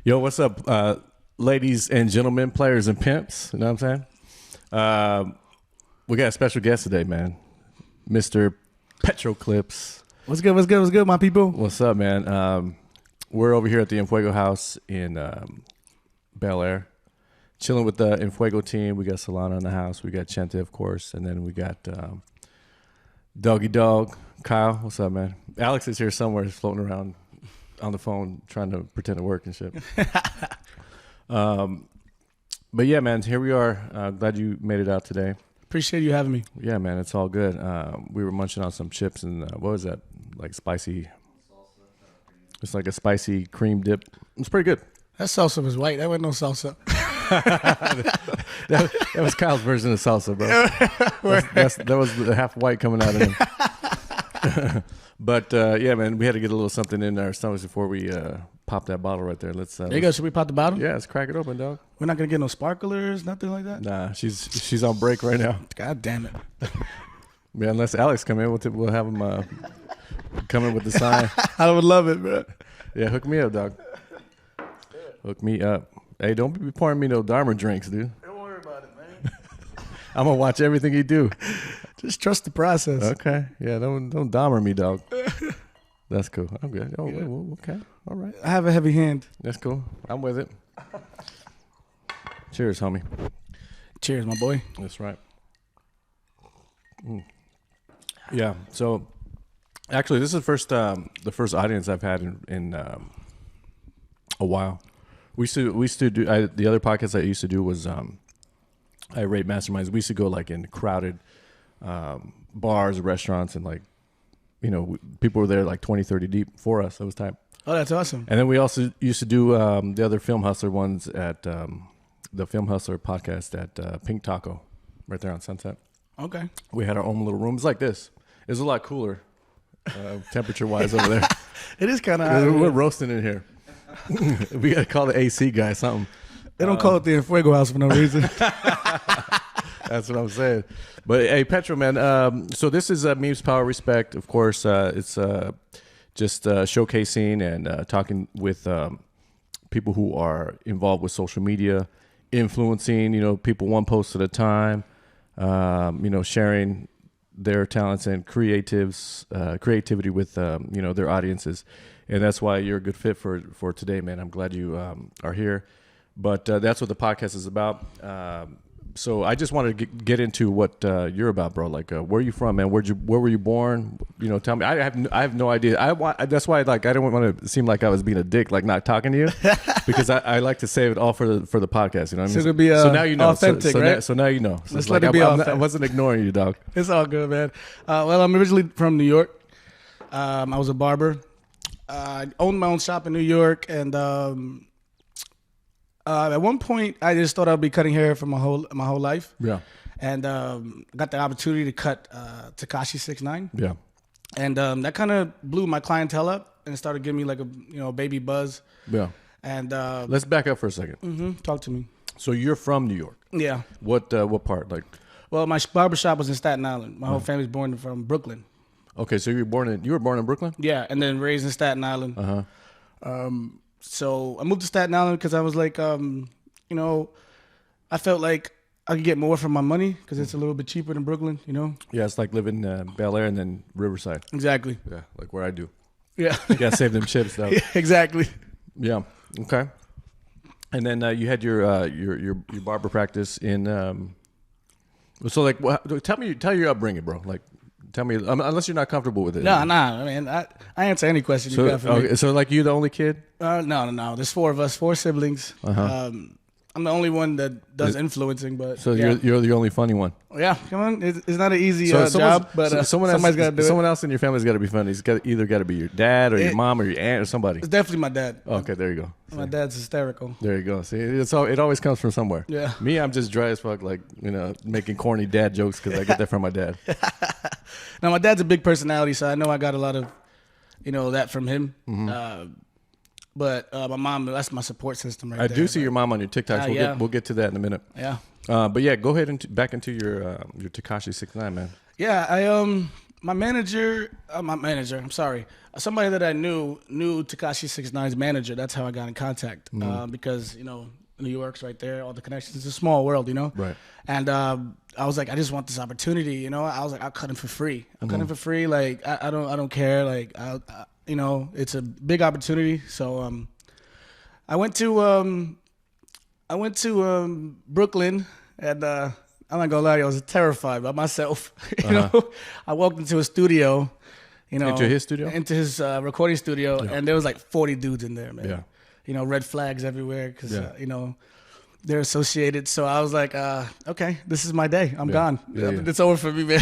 Yo, what's up, ladies and gentlemen, players and pimps? You know what I'm saying? We got a special guest today, man. Mr. Petro Clips. What's good? What's good? What's good, my people? What's up, man? We're over here at the Enfuego house in Bel Air, chilling with the Enfuego team. We got Solana in the house. We got Chente, of course, and then we got Doggy Dog, Kyle. What's up, man? Alex is here somewhere. He's floating around on the phone trying to pretend to work and shit. But yeah, man, here we are. Glad you made it out today. Appreciate you having me. Yeah, man, it's all good. We were munching on some chips and what was that? Like spicy. It's like a spicy cream dip. It's pretty good. That salsa was white. That wasn't no salsa. that was Kyle's version of salsa, bro. That was the half white coming out of him. But yeah, man, we had to get a little something in our stomachs before we pop that bottle right there. There you go. Should we pop the bottle? Yeah, let's crack it open, dog. We're not gonna get no sparklers, nothing like that. Nah, she's on break right now. God damn it. Yeah, unless Alex come in, we'll have him come in with the sign. I would love it, bro. Yeah, hook me up, dog. Hook me up. Hey, don't be pouring me no Dharma drinks, dude. Don't worry about it, man. I'm gonna watch everything you do. Just trust the process. Okay. Yeah, don't Dharma me, dog. That's cool. I'm good. Oh, yeah. Well, okay. All right. I have a heavy hand. That's cool. I'm with it. Cheers, homie. Cheers, my boy. That's right. Yeah. So, actually, this is the first audience I've had in a while. We used to do the other podcast I used to do was I rate masterminds. We used to go like in crowded bars, restaurants, and like, you know, people were there like 20, 30 deep for us. That was tight. Oh, that's awesome. And then we also used to do the other Film Hustler ones at the Film Hustler podcast at Pink Taco right there on Sunset. Okay. We had our own little room. It's like this. It's a lot cooler temperature-wise over there. It is kind of hot. We're roasting in here. We got to call the AC guy something. They don't call it the Enfuego house for no reason. That's what I'm saying. But hey, Petro, man. So this is Memes, Power, Respect. Of course, it's just showcasing and talking with people who are involved with social media, influencing, you know, people one post at a time, you know, sharing their talents and creativity with, you know, their audiences. And that's why you're a good fit for today, man. I'm glad you are here. But that's what the podcast is about. So I just wanted to get into what you're about, bro. Like, where are you from, man? Where were you born? You know, tell me. I have no idea. That's why, like, I don't want to seem like I was being a dick, like not talking to you, because I like to save it all for the podcast. You know what I mean? So it'll be so now you know. Authentic, right? So now you know. So let's like, let it be authentic. I wasn't ignoring you, dog. It's all good, man. Well, I'm originally from New York. I was a barber. I owned my own shop in New York, and at one point, I just thought I'd be cutting hair for my whole life. Yeah. And got the opportunity to cut Takashi 6ix9ine. Yeah. And that kind of blew my clientele up and started giving me like a baby buzz. Yeah. And let's back up for a second. Mm-hmm, talk to me. So you're from New York. Yeah. What part? Like. Well, my barbershop was in Staten Island. My whole family's born from Brooklyn. Okay, so you were born in Brooklyn? Yeah, and then raised in Staten Island. So I moved to Staten Island because I was like, you know, I felt like I could get more for my money because it's a little bit cheaper than Brooklyn, you know? Yeah, it's like living in Bel Air and then Riverside. Exactly. Yeah, like where I do. Yeah. You got to save them chips, though. Yeah, exactly. Yeah, okay. And then you had your barber practice in, so like, tell your upbringing, bro. Like, tell me, unless you're not comfortable with it. No, I mean, I answer any question you got for me. Okay, so like you the only kid? No. There's 4 of us, 4 siblings. I'm the only one that does influencing, but so yeah. you're the only funny one. Yeah, come on, it's not an easy job, but somebody's got to do it. Someone else in your family's got to be funny. It's either got to be your dad or your mom or your aunt or somebody. It's definitely my dad. Okay, there you go. My dad's hysterical. There you go. See, it always comes from somewhere. Yeah. Me, I'm just dry as fuck, like, you know, making corny dad jokes because I get that from my dad. Now, my dad's a big personality, so I know I got a lot of, you know, that from him. Mm-hmm. But my mom, that's my support system right there. I do see your mom on your TikToks. We'll get to that in a minute. Yeah. But yeah, go ahead and back into your Takashi 6ix9ine, man. Yeah, my manager, I'm sorry. Somebody that I knew Takashi 6ix9ine's manager. That's how I got in contact. Because, New York's right there, all the connections. It's a small world, Right. And I was like, I just want this opportunity, I was like, I'll cut him for free. I'll cut him for free. Like, I don't care. Like, it's a big opportunity. So I went to Brooklyn, and I'm not gonna lie, I was terrified by myself. I walked into a studio, into his studio, recording studio, and there was like 40 dudes in there, man. Yeah. Red flags everywhere because they're associated. So I was like, okay, this is my day. I'm gone. It's over for me, man.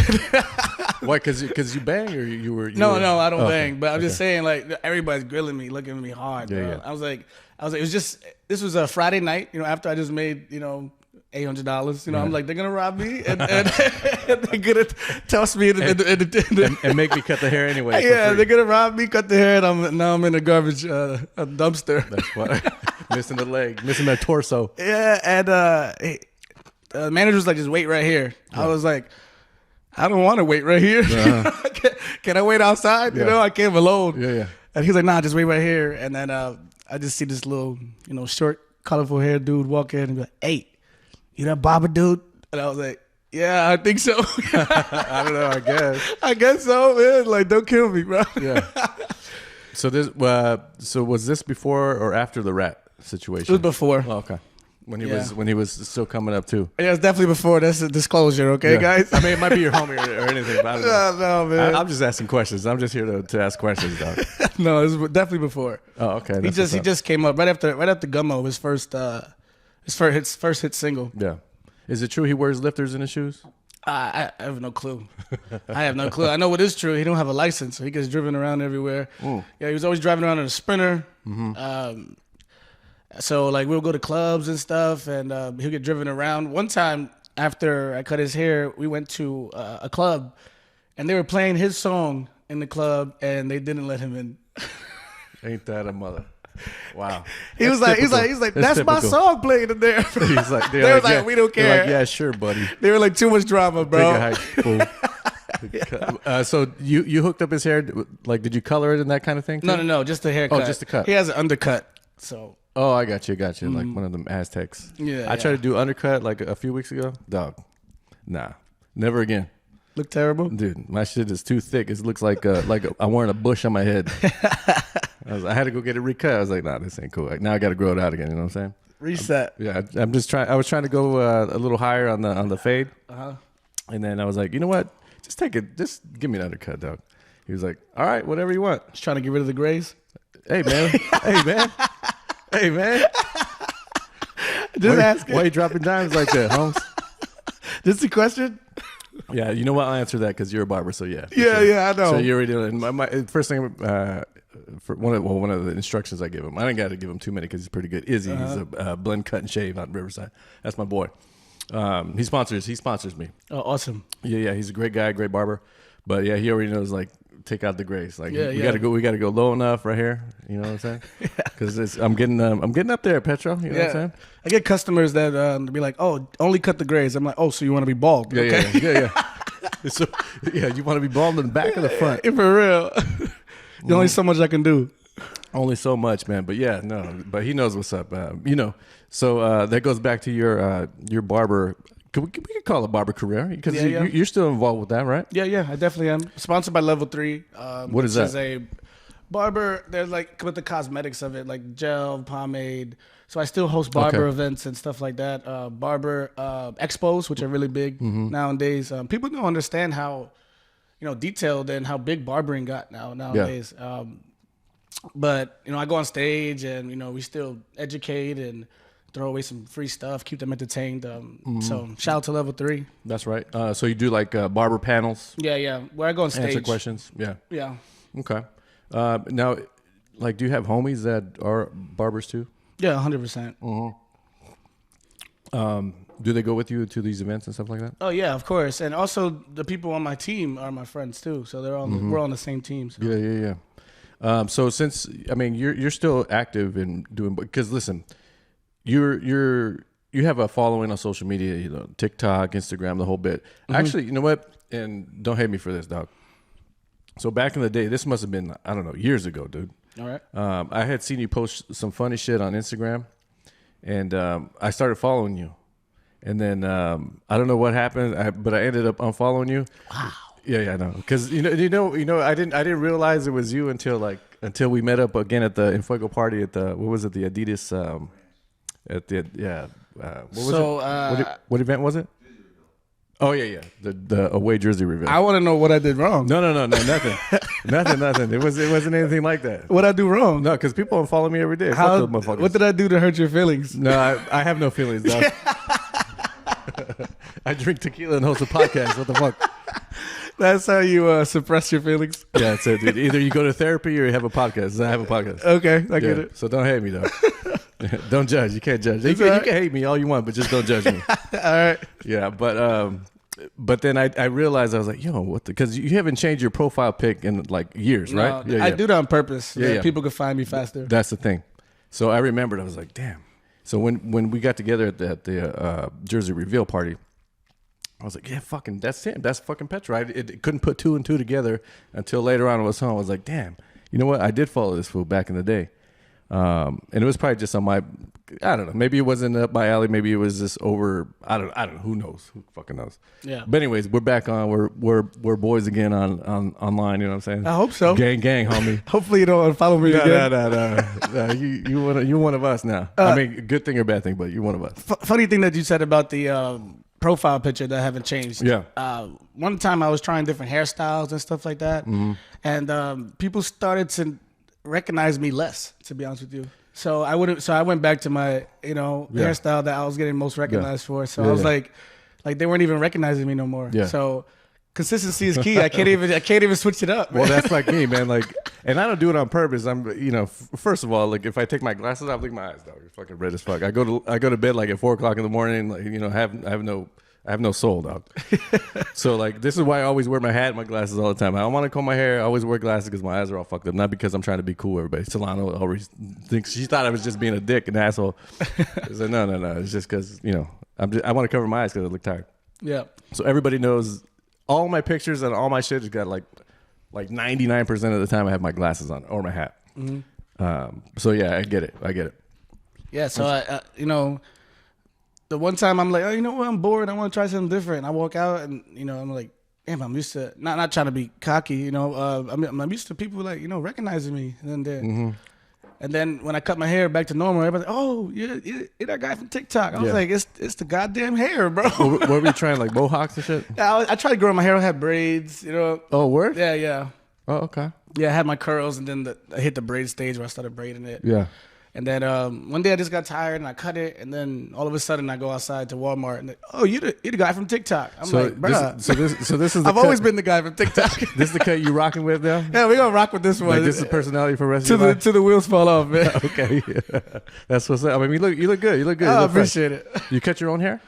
Why? Because you bang, or you were? No, I don't bang. But I'm just saying, like, everybody's grilling me, looking at me hard. Bro. I was like, it was just. This was a Friday night. After I just made $800. I'm like, they're gonna rob me, and they're gonna toss me and make me cut the hair anyway. Yeah, they're gonna rob me, cut the hair, and now I'm in a garbage a dumpster. That's why. Missing the leg, missing that torso. Yeah, and the manager was like, just wait right here. I was like, I don't want to wait right here. Can I wait outside? I came alone. Yeah. And he's like, nah, just wait right here. And then I just see this little, short, colorful hair dude walk in and be like, hey, you that barber dude? And I was like, yeah, I think so. I don't know, I guess so, man. Like, don't kill me, bro. Yeah. So was this before or after the rat situation? It was before. Oh, okay. When he was still coming up too. Yeah, it's definitely before. That's a disclosure, okay, guys? I mean, it might be your homie or anything, but I don't know. No, man. I'm just asking questions. I'm just here to ask questions, dog. No, it was definitely before. Oh, okay. He just came up right after Gummo, his first hit single. Yeah. Is it true he wears lifters in his shoes? I have no clue. I know what is true. He don't have a license, so he gets driven around everywhere. Ooh. Yeah, he was always driving around in a Sprinter. Mm-hmm. So like we'll go to clubs and stuff, and he'll get driven around. One time after I cut his hair, we went to a club, and they were playing his song in the club, and they didn't let him in. Ain't that a mother? Wow. He was like, that's typical. My song playing in there. He's like, they were like, we don't care. Like, yeah, sure, buddy. They were like, too much drama, bro. Take a hike, fool. So you hooked up his hair. Like, did you color it and that kind of thing? Too? No, just the haircut. Oh, just the cut. He has an undercut. So. Oh, I got you. Like one of them Aztecs. Yeah. I tried to do undercut like a few weeks ago. Dog, nah, never again. Look terrible, dude. My shit is too thick. It looks like I'm wearing a bush on my head. I had to go get it recut. I was like, nah, this ain't cool. Like, now I got to grow it out again. You know what I'm saying? Reset. I'm just trying. I was trying to go a little higher on the fade. And then I was like, you know what? Just take it. Just give me an undercut, dog. He was like, all right, whatever you want. Just trying to get rid of the grays. Hey man. Hey man. Just asking. Why are you dropping dimes like that, Holmes? Just a question. Yeah, you know what? I'll answer that because you're a barber, so yeah. Yeah, I know. So you already know. My first thing, for one of the instructions I give him, I didn't got to give him too many because he's pretty good. Izzy, he's a blend, cut, and shave out in Riverside. That's my boy. He sponsors me. Oh, awesome. Yeah, he's a great guy, great barber. But yeah, he already knows like take out the grays. Like we gotta go low enough right here. You know what I'm saying? Because I'm getting up there, Petro. You know what I'm saying? I get customers that be like, "Oh, only cut the grays." I'm like, "Oh, so you want to be bald?" Yeah. So you want to be bald in the back or the front? For real. There's only so much I can do. Only so much, man. But yeah, no. But he knows what's up. So that goes back to your barber. We could call it barber career because you're still involved with that, right? Yeah, I definitely am. Sponsored by Level 3. What is that? Is a barber. There's like with the cosmetics of it, like gel, pomade. So I still host barber events and stuff like that. Barber expos, which are really big nowadays. People don't understand how detailed and how big barbering got nowadays. Yeah. But I go on stage and we still educate and throw away some free stuff, keep them entertained. So shout out to Level 3. That's right. So you do like barber panels? Yeah. Where I go on stage. Answer questions? Yeah. Yeah. Okay. Now, like, do you have homies that are barbers too? Yeah, 100%. Do they go with you to these events and stuff like that? Oh, yeah, of course. And also the people on my team are my friends too. So they're all we're on the same team. So. Yeah. So since, you're still active in doing, because listen, you have a following on social media, TikTok, Instagram, the whole bit. Actually, you know what? And don't hate me for this, dog. So back in the day, this must have been, I don't know, years ago, dude. All right. I had seen you post some funny shit on Instagram, and I started following you. And then I don't know what happened, but I ended up unfollowing you. Wow. Yeah, I know. Because I didn't realize it was you until we met up again at the Infuego party at the the Adidas what was it? What event was it? Oh yeah, the away jersey reveal. I want to know what I did wrong. No, nothing, nothing. It wasn't anything like that. What I do wrong? No, because people unfollow me every day. How, Fuck those motherfuckers. what did I do to hurt your feelings? No, I have no feelings, dog. I drink tequila and host a podcast. What the fuck? That's how you suppress your feelings? Yeah, that's it, dude. Either you go to therapy or you have a podcast. I have a podcast. Okay, I get it. So don't hate me, though. Don't judge. You can't judge. You can hate me all you want, but just don't judge me. All right. Yeah, but then I realized, I was like, yo, what? Because you haven't changed your profile pic in like years, right? Yeah, I do that on purpose so that yeah. people could find me faster. That's the thing. So I remembered, I was like, damn. So when we got together at the jersey reveal party, I was like, yeah, fucking, that's him. That's fucking Petro. It couldn't put two and two together until later on I was home. I was like, damn, you know what? I did follow this fool back in the day. And it was probably just on my, I don't know. Maybe it wasn't up my alley. Maybe it was just over. I don't know. Who knows? Who fucking knows? Yeah. But anyways, we're back on. We're boys again on online. You know what I'm saying? I hope so. Gang, homie. Hopefully you don't unfollow me again. No. You're one of us now. I mean, good thing or bad thing, but you're one of us. Funny thing that you said about the profile picture that I haven't changed. Yeah. One time I was trying different hairstyles and stuff like that, and people started to recognize me less, to be honest with you. So I went back to my hairstyle that I was getting most recognized for. So I was like they weren't even recognizing me no more. Yeah. So consistency is key. I can't even switch it up. Well, that's like me, man. Like, and I don't do it on purpose. I'm, first of all, like if I take my glasses off, look at my eyes, dog. You're fucking red as fuck. I go to bed like at 4 o'clock in the morning. Like, I have no soul, dog. So like, this is why I always wear my hat and my glasses all the time. I don't want to comb my hair. I always wear glasses because my eyes are all fucked up. Not because I'm trying to be cool with everybody. Solano always thinks, she thought I was just being a dick and asshole. I said, no. It's just because, I want to cover my eyes because I look tired. Yeah. So everybody knows all my pictures and all my shit has got like 99% of the time I have my glasses on or my hat. Mm-hmm. So yeah, I get it. Yeah. So I the one time I'm like, oh, you know what? I'm bored. I want to try something different. I walk out and, I'm like, damn, I'm used to, not trying to be cocky, I'm used to people like, recognizing me. And then when I cut my hair back to normal, everybody's like, oh, you're that guy from TikTok. I was like, it's the goddamn hair, bro. What were you trying, like mohawks and shit? Yeah, I tried to grow my hair. I had braids, Oh, word? Yeah. Oh, okay. Yeah, I had my curls and then I hit the braid stage where I started braiding it. Yeah. And then one day I just got tired and I cut it, and then all of a sudden I go outside to Walmart and oh, you're the guy from TikTok. I'm like, bruh. This is. I've always been the guy from TikTok. This is the cut you rocking with now? Yeah, we're gonna rock with this one. Like this is personality for the rest of your life? To the wheels fall off, man. Okay, yeah. That's what's up. I mean, you look good. You look good. I appreciate it. You cut your own hair?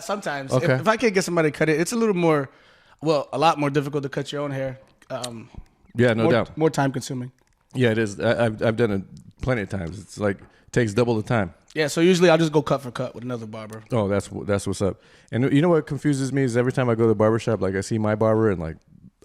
Sometimes. Okay. If I can't get somebody to cut it, it's a lot more difficult to cut your own hair. Yeah, no doubt. More time consuming. Yeah, it is. I've done it plenty of times. It's like takes double the time. Yeah, so usually I'll just go cut for cut with another barber. Oh, that's what's up. And you know what confuses me is every time I go to the barbershop, like I see my barber and like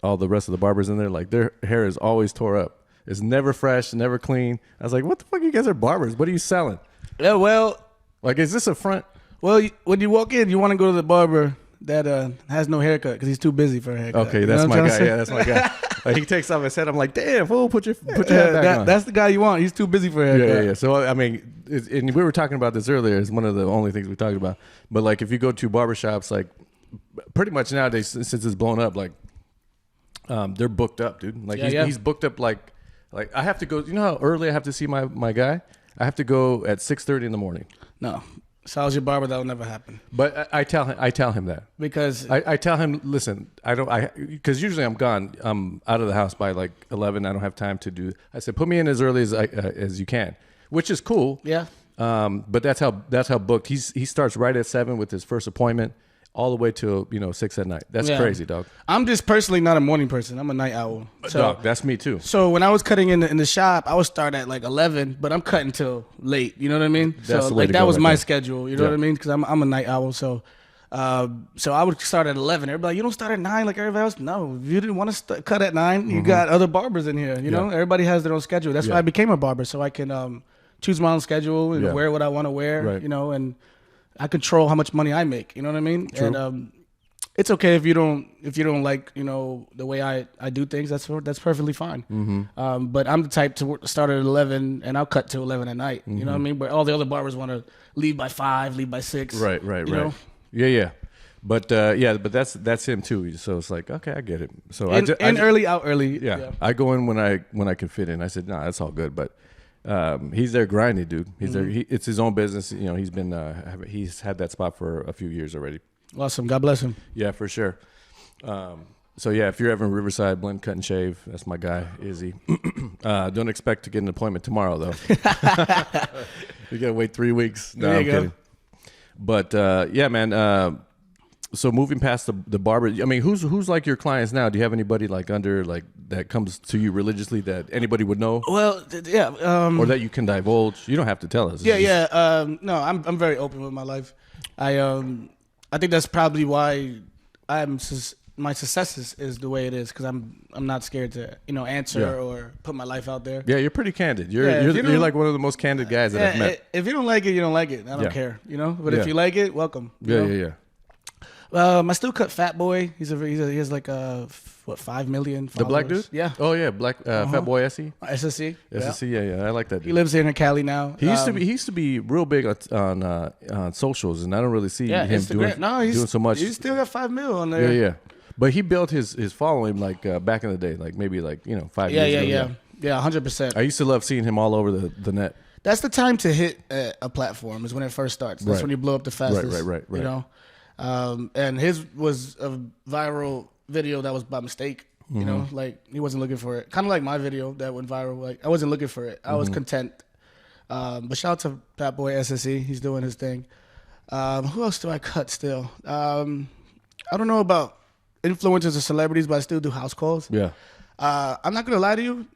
all the rest of the barbers in there, like their hair is always tore up. It's never fresh, never clean. I was like, what the fuck? You guys are barbers. What are you selling? Yeah, well, like, is this a front? Well, when you walk in, you want to go to the barber that has no haircut because he's too busy for a haircut. Okay, that's my guy. Yeah, that's my guy. Like, he takes off his head. I'm like, damn, fool, put your head back on. That's the guy you want. He's too busy for a haircut. Yeah. So, I mean, and we were talking about this earlier. It's one of the only things we talked about. But, like, if you go to barbershops, like, pretty much nowadays, since it's blown up, like, they're booked up, dude. Like, he's booked up, like I have to go. You know how early I have to see my guy? I have to go at 6:30 in the morning. No. So I was your barber, that will never happen. But I tell him that because I tell him, listen, because usually I'm gone. I'm out of the house by like 11. I don't have time to do. I said, put me in as early as you can, which is cool. Yeah. But that's how booked he starts right at 7 with his first appointment, all the way till 6 at night. That's crazy, dog. I'm just personally not a morning person. I'm a night owl. So, dog, that's me too. So when I was cutting in the shop, I would start at like 11, but I'm cutting till late. You know what I mean? That's so the way like to that go was right my there. schedule. You know what I mean? Because I'm a night owl. So So I would start at 11. Everybody like, you don't start at 9 like everybody else. No, if you didn't want to cut at 9, you got other barbers in here. You know, everybody has their own schedule. That's why I became a barber, so I can choose my own schedule and wear what I want to wear. You know, and I control how much money I make. You know what I mean? True. And it's okay if you don't like, you know, the way I do things. That's perfectly fine. But I'm the type to start at 11 and I'll cut to 11 at night. You know what I mean? But all the other barbers want to leave by 5, leave by 6. Right. You know? Yeah. But but that's him too. So it's like, okay, I get it. So early, out early. Yeah. I go in when I can fit in. I said, nah, that's all good. But he's there grinding, dude. He's there. It's his own business. You know, he's been he's had that spot for a few years already. Awesome. God bless him. Yeah, for sure. So yeah, if you're ever in Riverside, Blend Cut and Shave, that's my guy, Izzy. Don't expect to get an appointment tomorrow though. You gotta wait 3 weeks. No, I'm kidding. But yeah, man. So moving past the barber, I mean, who's like your clients now? Do you have anybody like under like that comes to you religiously that anybody would know? Well, yeah. Or that you can divulge. You don't have to tell us. No, I'm very open with my life. I think that's probably why my success is the way it is, because I'm not scared to answer or put my life out there. Yeah, you're pretty candid. You're like one of the most candid guys that I've met. If you don't like it, you don't like it. I don't care, But if you like it, welcome. Yeah. I still cut Fat Boy. He has like 5 million followers. The black dude? Yeah. Oh yeah, black Fat Boy SE. SSC. SSC. Yeah. I like that dude. He lives here in Cali now. He used to be real big on socials, and I don't really see him doing so much. He still got 5 mil on there. Yeah. But he built his following like back in the day, like maybe 5 years ago. Yeah, 100%. I used to love seeing him all over the net. That's the time to hit a platform, is when it first starts. That's when you blow up the fastest. Right. You know, and his was a viral video that was by mistake. You know, like he wasn't looking for it. Kind of like my video that went viral. Like I wasn't looking for it. I was content. But shout out to Fat Boy SSE. He's doing his thing. Who else do I cut still? I don't know about influencers or celebrities, but I still do house calls. Yeah. I'm not gonna lie to you.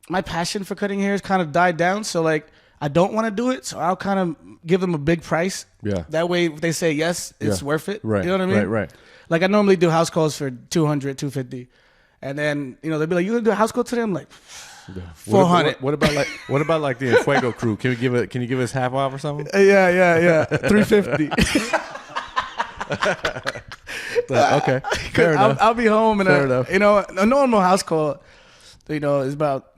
My passion for cutting hair has kind of died down. So like, I don't want to do it. So I'll kind of give them a big price. Yeah. That way, if they say yes, it's worth it. Right. You know what I mean? Right. Like I normally do house calls for 200, 250, and then they'll be like, "You gonna do a house call today?" I'm like, 400. What about like the Fuego crew? Can you give us half off or something? Yeah. 350. Okay, fair enough. I'll be home and fair enough. A normal house call, is about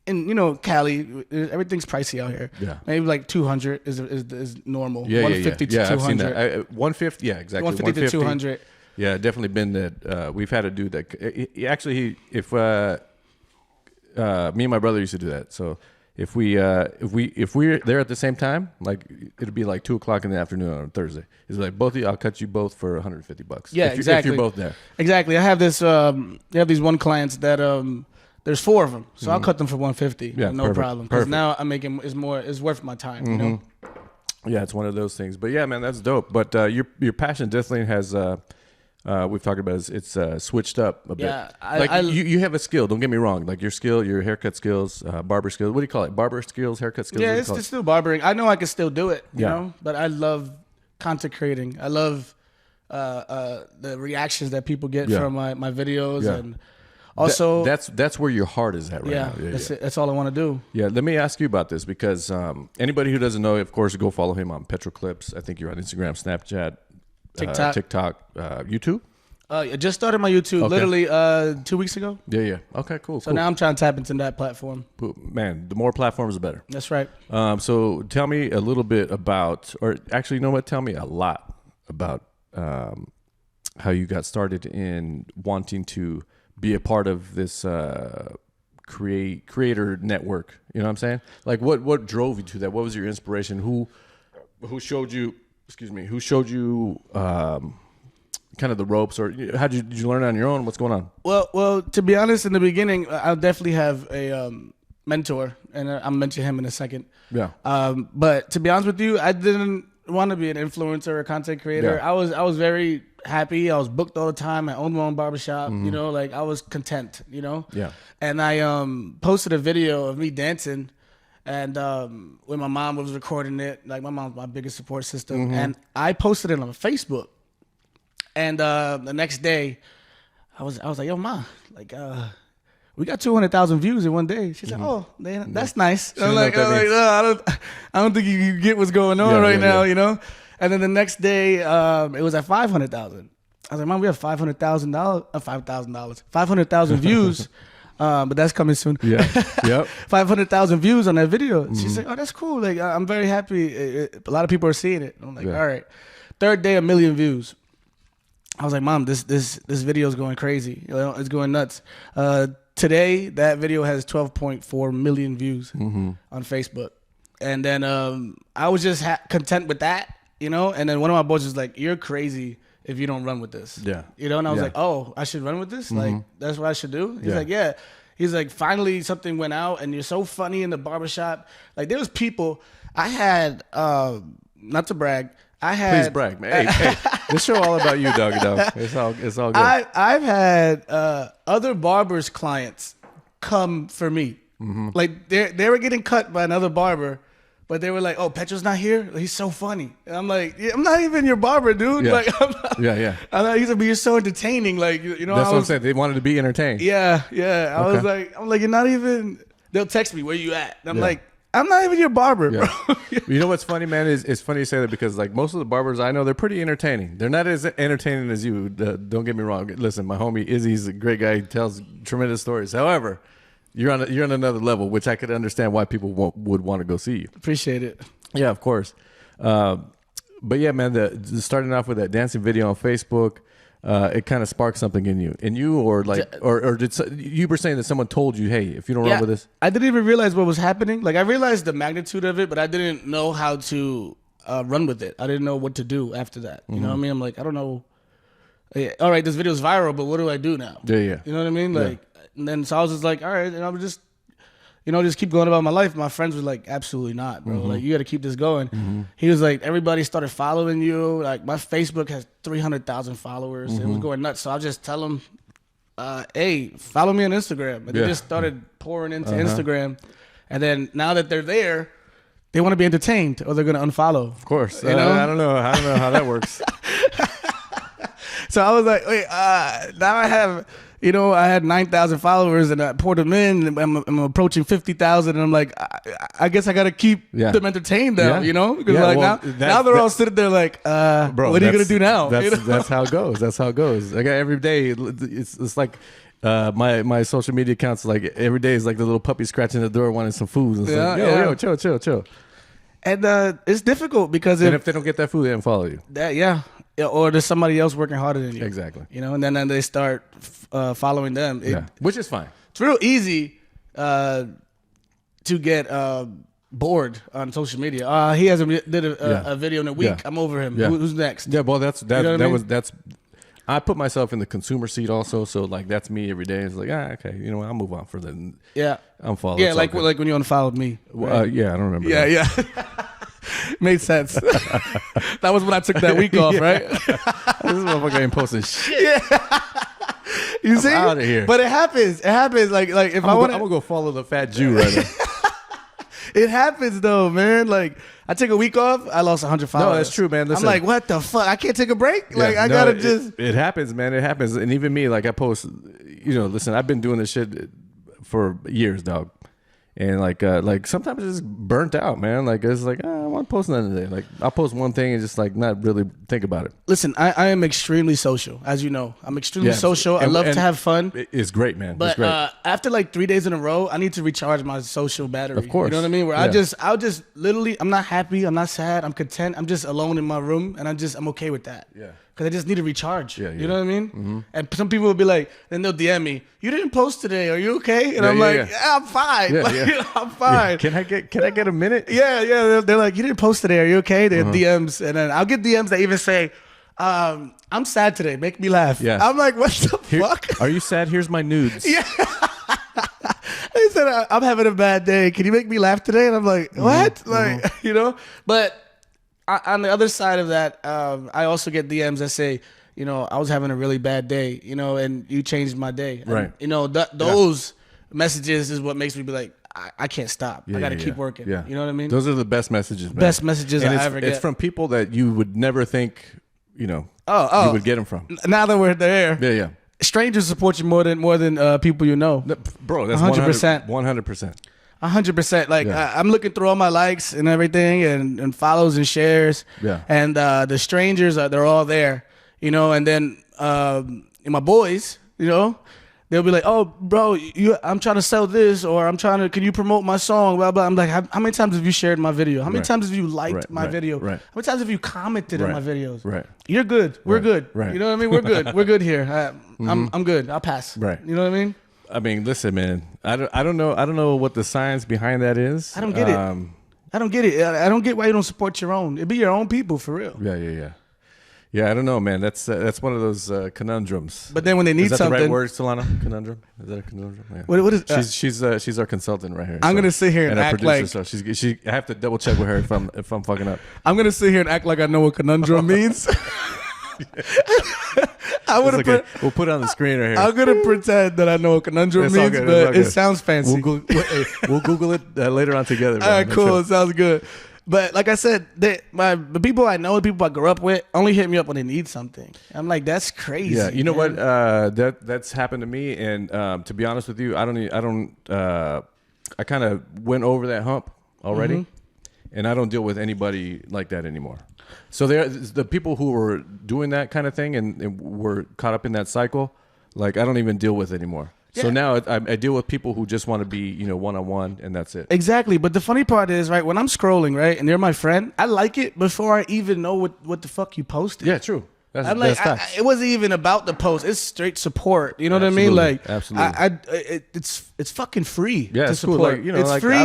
in Cali, everything's pricey out here. Yeah, maybe like 200 is normal. Yeah, 150 to 200. I've seen that. 150, yeah, exactly. 150 to 200. Yeah, definitely been that. We've had a dude that if me and my brother used to do that. So if we're there at the same time, like it'd be like 2:00 in the afternoon on a Thursday. It's like both of you, I'll cut you both for $150. Yeah, exactly. If you're both there. Exactly. I have this. They have these one clients that there's 4 of them, so I'll cut them for 150. Yeah, no problem. Because now I'm making it's worth my time. You know. Yeah, it's one of those things. But yeah, man, that's dope. But your passion definitely has. We've talked about it's switched up a bit. Yeah, you have a skill. Don't get me wrong. Like your haircut skills, barber skills. What do you call it? Barber skills, haircut skills. Yeah, it's still barbering. I know I can still do it. You know, but I love content creating. I love the reactions that people get from my videos, and also that's where your heart is at right now. That's all I want to do. Yeah, let me ask you about this because anybody who doesn't know, of course, go follow him on Petro Clips. I think you're on Instagram, Snapchat. TikTok, YouTube. I just started my YouTube literally 2 weeks ago. Yeah. Okay, cool. So now I'm trying to tap into that platform. Man, the more platforms, the better. That's right. So tell me a little bit about, or actually, you know what? Tell me a lot about how you got started in wanting to be a part of this creator network. You know what I'm saying? Like, what drove you to that? What was your inspiration? Who showed you? Excuse me. Who showed you kind of the ropes, or did you learn on your own? What's going on? Well, to be honest, in the beginning, I'll definitely have a mentor, and I'll mention him in a second. Yeah. But to be honest with you, I didn't want to be an influencer or content creator. Yeah. I was very happy. I was booked all the time. I owned my own barbershop. Like I was content. Yeah. And I posted a video of me dancing. And when my mom was recording it, like my mom's my biggest support system, and I posted it on Facebook. And the next day, I was like, "Yo, Ma, like we got 200,000 views in one day." She said, "Oh, that's nice." I'm like, "No, I don't think you get what's going on right now, you know." And then the next day, it was at 500,000. I was like, "Mom, we have $500,000 views." But that's coming soon. Yeah. Yep. 500,000 views on that video. She's like, "Oh, that's cool. Like, I'm very happy. A lot of people are seeing it." I'm like, "All right." Third day, 1 million views. I was like, "Mom, this video is going crazy. You know, it's going nuts." Today, that video has 12.4 million views on Facebook. And then I was just content with that, you know. And then one of my boys was like, "You're crazy if you don't run with this." Yeah. You know, and I was like, "Oh, I should run with this? Like, that's what I should do?" He's like, "Yeah." He's like, "Finally something went out and you're so funny in the barbershop." Like, there was people, I had, not to brag, Please brag, man. Hey, this show all about you, doggy dog. It's all good. I've had other barbers' clients come for me. Like, they were getting cut by another barber, but they were like, "Oh, Petro's not here? He's so funny." And I'm like, "I'm not even your barber, dude." Yeah. Like, I'm not, I'm like, he's like, "But you're so entertaining." Like, you know, that's what I'm saying. They wanted to be entertained. Yeah. I'm like, "You're not even." They'll text me, "Where you at?" And I'm like, "I'm not even your barber, bro." You know what's funny, man? It's funny you say that because like most of the barbers I know, they're pretty entertaining. They're not as entertaining as you. Don't get me wrong. Listen, my homie Izzy's a great guy. He tells tremendous stories. However, you're on another level, which I could understand why people would want to go see you. Appreciate it. Yeah, of course. But yeah, man, the starting off with that dancing video on Facebook, it kind of sparked something in you, or did you were saying that someone told you, "Hey, if you don't run with this." I didn't even realize what was happening. Like, I realized the magnitude of it, but I didn't know how to run with it. I didn't know what to do after that. You know what I mean? I'm like, I don't know. All right, this video is viral, but what do I do now? Yeah. You know what I mean? Like, and then so I was just like, all right, and I would just, just keep going about my life. My friends were like, "Absolutely not, bro. Like, you got to keep this going." He was like, "Everybody started following you. Like, my Facebook has 300,000 followers. It was going nuts." So I'll just tell them, "Hey, follow me on Instagram." And they just started pouring into Instagram. And then now that they're there, they want to be entertained or they're going to unfollow. Of course. You know? I don't know how that works. So I was like, wait, now I have... I had 9,000 followers and I poured them in. And I'm approaching 50,000, and I'm like, I guess I got to keep them entertained now, Because now they're all sitting there like, bro, what are you gonna do now? That's how it goes. That's how it goes. Like every day, it's like my social media accounts. Like every day is like the little puppy scratching the door wanting some food. And it's like, yo, chill. And it's difficult because if they don't get that food, they don't follow you. Or there's somebody else working harder than you. Exactly. And then they start following them. Which is fine. It's real easy to get bored on social media. He hasn't did a video in a week. I'm over him. Who's next? Yeah, well, that's I put myself in the consumer seat also, so like that's me every day. It's like, okay, I'll move on for the I'm following. Yeah, like when you unfollowed me. Right? Yeah, I don't remember. Yeah. Made sense. That was when I took that week off, right? This motherfucker ain't posting shit. Yeah. You see? I'm out of here. But it happens. Like if I'm gonna go follow the fat Jew right now. It happens though, man. Like I took a week off, I lost 100 followers. No, that's true, man. Listen, I'm like, what the fuck? I can't take a break. Like I gotta just. It happens, man. It happens, and even me, like I post. Listen, I've been doing this shit for years, dog. And like sometimes it's just burnt out, man. Like it's like I don't want to post nothing today. Like I'll post one thing and just like not really think about it. Listen, I am extremely social, as you know. I'm extremely social. I love to have fun. It's great, man. But it's great. After like 3 days in a row, I need to recharge my social battery. Of course, you know what I mean. Where I'll just literally, I'm not happy, I'm not sad, I'm content. I'm just alone in my room, and I'm okay with that. Yeah. Because I just need to recharge. Yeah. You know what I mean? Mm-hmm. And some people will be like, then they'll DM me, "You didn't post today. Are you okay?" And I'm like, I'm fine. I'm fine. Can I get a minute? Yeah. They're like, "You didn't post today. Are you okay?" They're DMs, and then I'll get DMs that even say, "I'm sad today. Make me laugh." Yeah. I'm like, what the fuck? Are you sad? Here's my nudes. Yeah. They said, "I'm having a bad day. Can you make me laugh today?" And I'm like, what? But on the other side of that, I also get DMs that say, I was having a really bad day, and you changed my day. Right. And, those messages is what makes me be like, I can't stop. I got to keep working. Yeah. You know what I mean? Those are the best messages, man. Best messages and I ever get. It's from people that you would never think, you would get them from. Now that we're there. Yeah. Strangers support you more than people you know. Bro, that's 100%. 100%. 100%. Like I'm looking through all my likes and everything, and follows and shares. Yeah. And the strangers they're all there, and then my boys, they'll be like, "Oh, bro, I'm trying to sell this, or can you promote my song?" Blah blah. I'm like, how many times have you shared my video? How many times have you liked my video? Right. How many times have you commented on my videos? Right. You're good. We're good. Right. You know what I mean? We're good. We're good here. I'm good. I'll pass. Right. You know what I mean? I mean, listen, man. I don't know what the science behind that is. I don't get it. I don't get it. I don't get why you don't support your own. It be your own people for real. Yeah, I don't know, man. That's one of those conundrums. But then when they need something, is that the right word, Solana? Conundrum? Is that a conundrum? Yeah. What is? She's our consultant right here. I'm gonna sit here and act producer, like so I have to double check with her if I'm fucking up. I'm gonna sit here and act like I know what conundrum means. We'll put it on the screen right here. I'm gonna pretend that I know what conundrum means, but it sounds fancy. We'll Google it later on together. All right, cool. It sounds good. But like I said, the people I know, the people I grew up with, only hit me up when they need something. I'm like, that's crazy. Yeah, you know what? That's happened to me, and to be honest with you, I kind of went over that hump already, and I don't deal with anybody like that anymore. So the people who were doing that kind of thing and were caught up in that cycle, like I don't even deal with anymore. Yeah. So now I deal with people who just want to be, one-on-one, and that's it. Exactly. But the funny part is, right, when I'm scrolling, right, and they're my friend, I like it before I even know what the fuck you posted. Yeah, true. I'm like, it wasn't even about the post. It's straight support. You know what I mean? Like, absolutely. It's fucking free. Yeah, to support. Cool. Like, it's like, free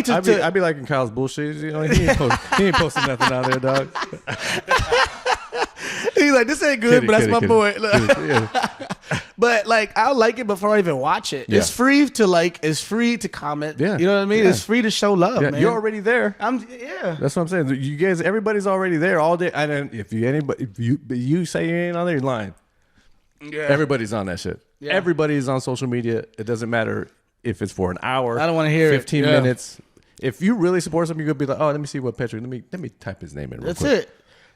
I'd be liking Kyle's bullshit. He ain't posting nothing out there, dog. He's like, this ain't good, but that's my boy. But like, I'll like it before I even watch it. Yeah. It's free to like. It's free to comment. Yeah. You know what I mean? Yeah. It's free to show love. Yeah. Man. You're already there. Yeah. That's what I'm saying. You guys, everybody's already there all day. And if you say you ain't on there, you're lying. Yeah. Everybody's on that shit. Yeah. Everybody's on social media. It doesn't matter if it's for an hour. I don't want to hear 15 minutes. If you really support something, you're gonna be like, oh, let me see what Petro. Let me type his name in. That's quick. It.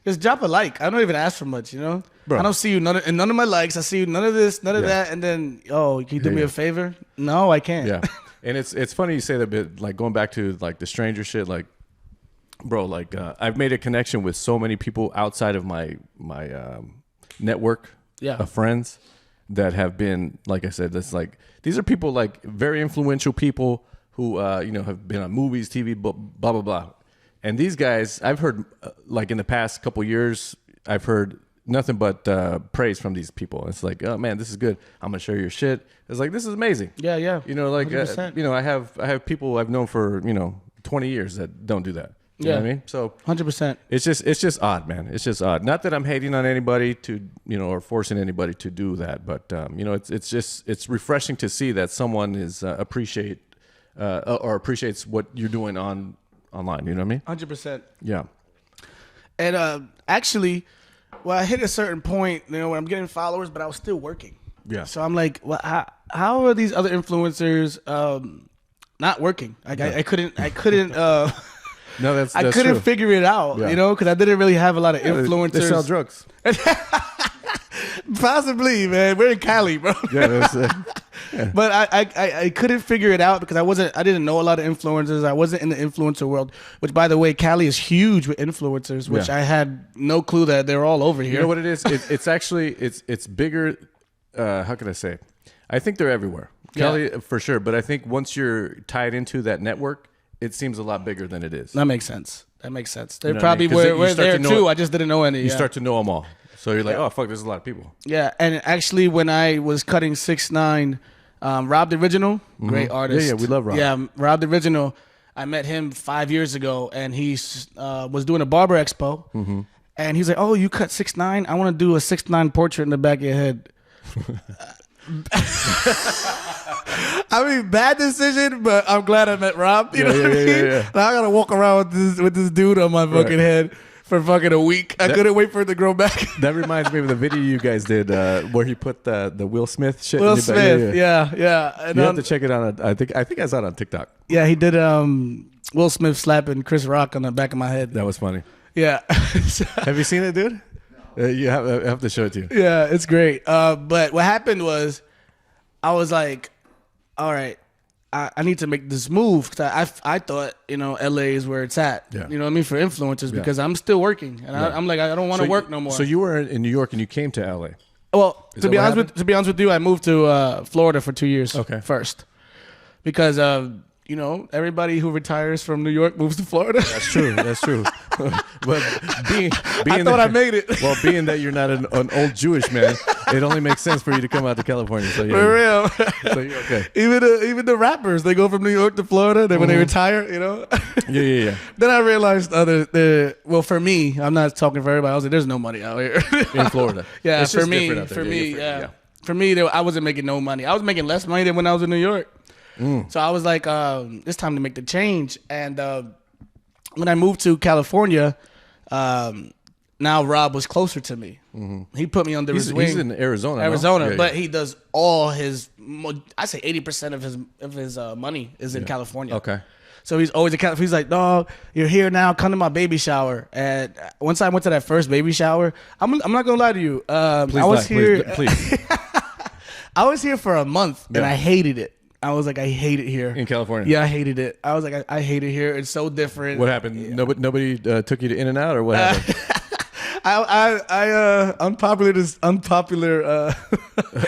Just drop a like. I don't even ask for much, Bro. I don't see you none of my likes. I see you none of this, none of that, and then can you do me a favor? No, I can't. Yeah, and it's funny you say that, but like going back to like the stranger shit, like, bro, like I've made a connection with so many people outside of my network of friends that have been, like I said, that's like these are people like very influential people who have been on movies, TV, blah blah blah. And these guys, I've heard, like in the past couple years, I've heard nothing but praise from these people. It's like, oh man, this is good. I'm gonna share your shit. It's like, this is amazing. Yeah. Like I have people I've known for 20 years that don't do that. You know what I mean? So 100%. It's just odd, man. It's just odd. Not that I'm hating on anybody to or forcing anybody to do that, but it's refreshing to see that someone is appreciates what you're doing online, you know what I mean? 100%. Yeah. And actually, I hit a certain point, when I'm getting followers, but I was still working. Yeah. So I'm like, well, how are these other influencers not working? Like I couldn't. No, that's I couldn't true. figure it out, because I didn't really have a lot of influencers. They sell drugs. Possibly, man. We're in Cali, bro. Yeah, that's it. Yeah. But I couldn't figure it out because I didn't know a lot of influencers. I wasn't in the influencer world, which, by the way, Cali is huge with influencers, which I had no clue that they're all over here. You know what it is? It's actually it's bigger. How can I say? I think they're everywhere. Cali for sure, but I think once you're tied into that network, it seems a lot bigger than it is. That makes sense. They're probably we're there too. I just didn't know any. You start to know them all. So you're like, oh fuck, there's a lot of people. Yeah, and actually, when I was cutting 6ix9ine, Rob the Original, great artist. Yeah, we love Rob. Yeah, Rob the Original. I met him 5 years ago, and he was doing a barber expo, and he's like, "Oh, you cut 6ix9ine? I want to do a 6ix9ine portrait in the back of your head." I mean, bad decision, but I'm glad I met Rob. You know what I mean? Yeah. Now I gotta walk around with this dude on my fucking head for fucking a week. I couldn't wait for it to grow back. That reminds me of the video you guys did where he put the Will Smith shit. Will in your back. Smith, yeah. And you have to check it out. I think I saw it on TikTok. Yeah, he did Will Smith slapping Chris Rock on the back of my head. That was funny. Yeah. Have you seen it, dude? You have to show it to you. Yeah, it's great. But what happened was, I was like, all right, I need to make this move, because I thought, LA is where it's at. Yeah. You know what I mean, for influencers, because I'm still working, and I'm like, I don't want to work no more. So you were in New York and you came to LA. Well, to be honest with you, I moved to Florida for 2 years. First, because everybody who retires from New York moves to Florida. That's true. But I thought I made it. Well, being that you're not an old Jewish man, it only makes sense for you to come out to California. So for real. So you're okay. Even the rappers, they go from New York to Florida. Then when they retire, Yeah. Then I realized well, for me, I'm not talking for everybody. I was like, there's no money out here In Florida. Yeah, it's for me, For me, I wasn't making no money. I was making less money than when I was in New York. So I was like, it's time to make the change. And when I moved to California, now Rob was closer to me. He put me under his wing. He's in Arizona. Yeah, but he does all his. I say 80% of his money is in California. Okay. So he's always he's like, dog, you're here now. Come to my baby shower. And once I went to that first baby shower, I'm not gonna lie to you. I was here. Please. I was here for a month and I hated it. I was like, I hate it here in California. Yeah, I hated it. I was like, I hate it here. It's so different. What happened? Yeah. Nobody took you to In-N-Out, or what happened? Unpopular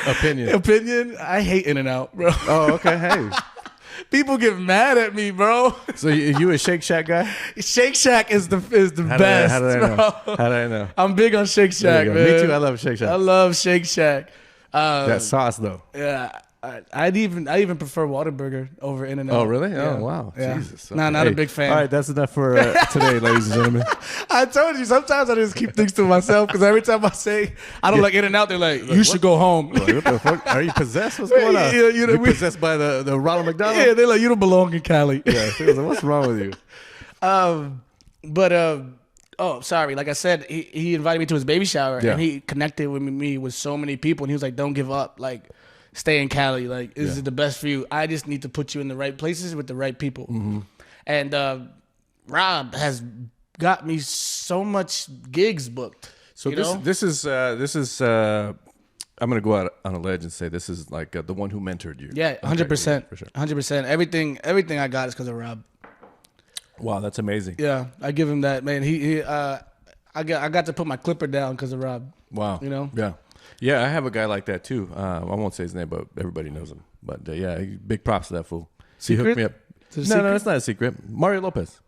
opinion. I hate In-N-Out, bro. Oh, okay. Hey, people get mad at me, bro. So you a Shake Shack guy? Shake Shack is the best. How did I know? I'm big on Shake Shack, man. Me too. I love Shake Shack. I love Shake Shack. That sauce, though. Yeah. I even prefer Whataburger over In-N-Out. Oh, really? Yeah. Oh, wow. Yeah. Jesus. Okay. Not a big fan. All right, that's enough for today, ladies and gentlemen. I told you, sometimes I just keep things to myself, because every time I say I don't like In-N-Out, they're like, you should go home. What the fuck? Are you possessed? What's going on? You're possessed by the Ronald McDonald? Yeah, they're like, you don't belong in Cali. Yeah, what's wrong with you? Oh, sorry. Like I said, he invited me to his baby shower, and he connected with me with so many people, and he was like, don't give up. Like, stay in Cali. Like, this is the best for you. I just need to put you in the right places with the right people. And Rob has got me so much gigs booked. So this is I'm gonna go out on a ledge and say this is like the one who mentored you. Yeah, 100%. For sure. 100%. Everything I got is because of Rob. Wow, that's amazing. Yeah, I give him that, man. I got to put my clipper down because of Rob. Wow. Yeah, I have a guy like that too. I won't say his name, but everybody knows him. But big props to that fool. He hooked me up. No, it's not a secret. Mario Lopez.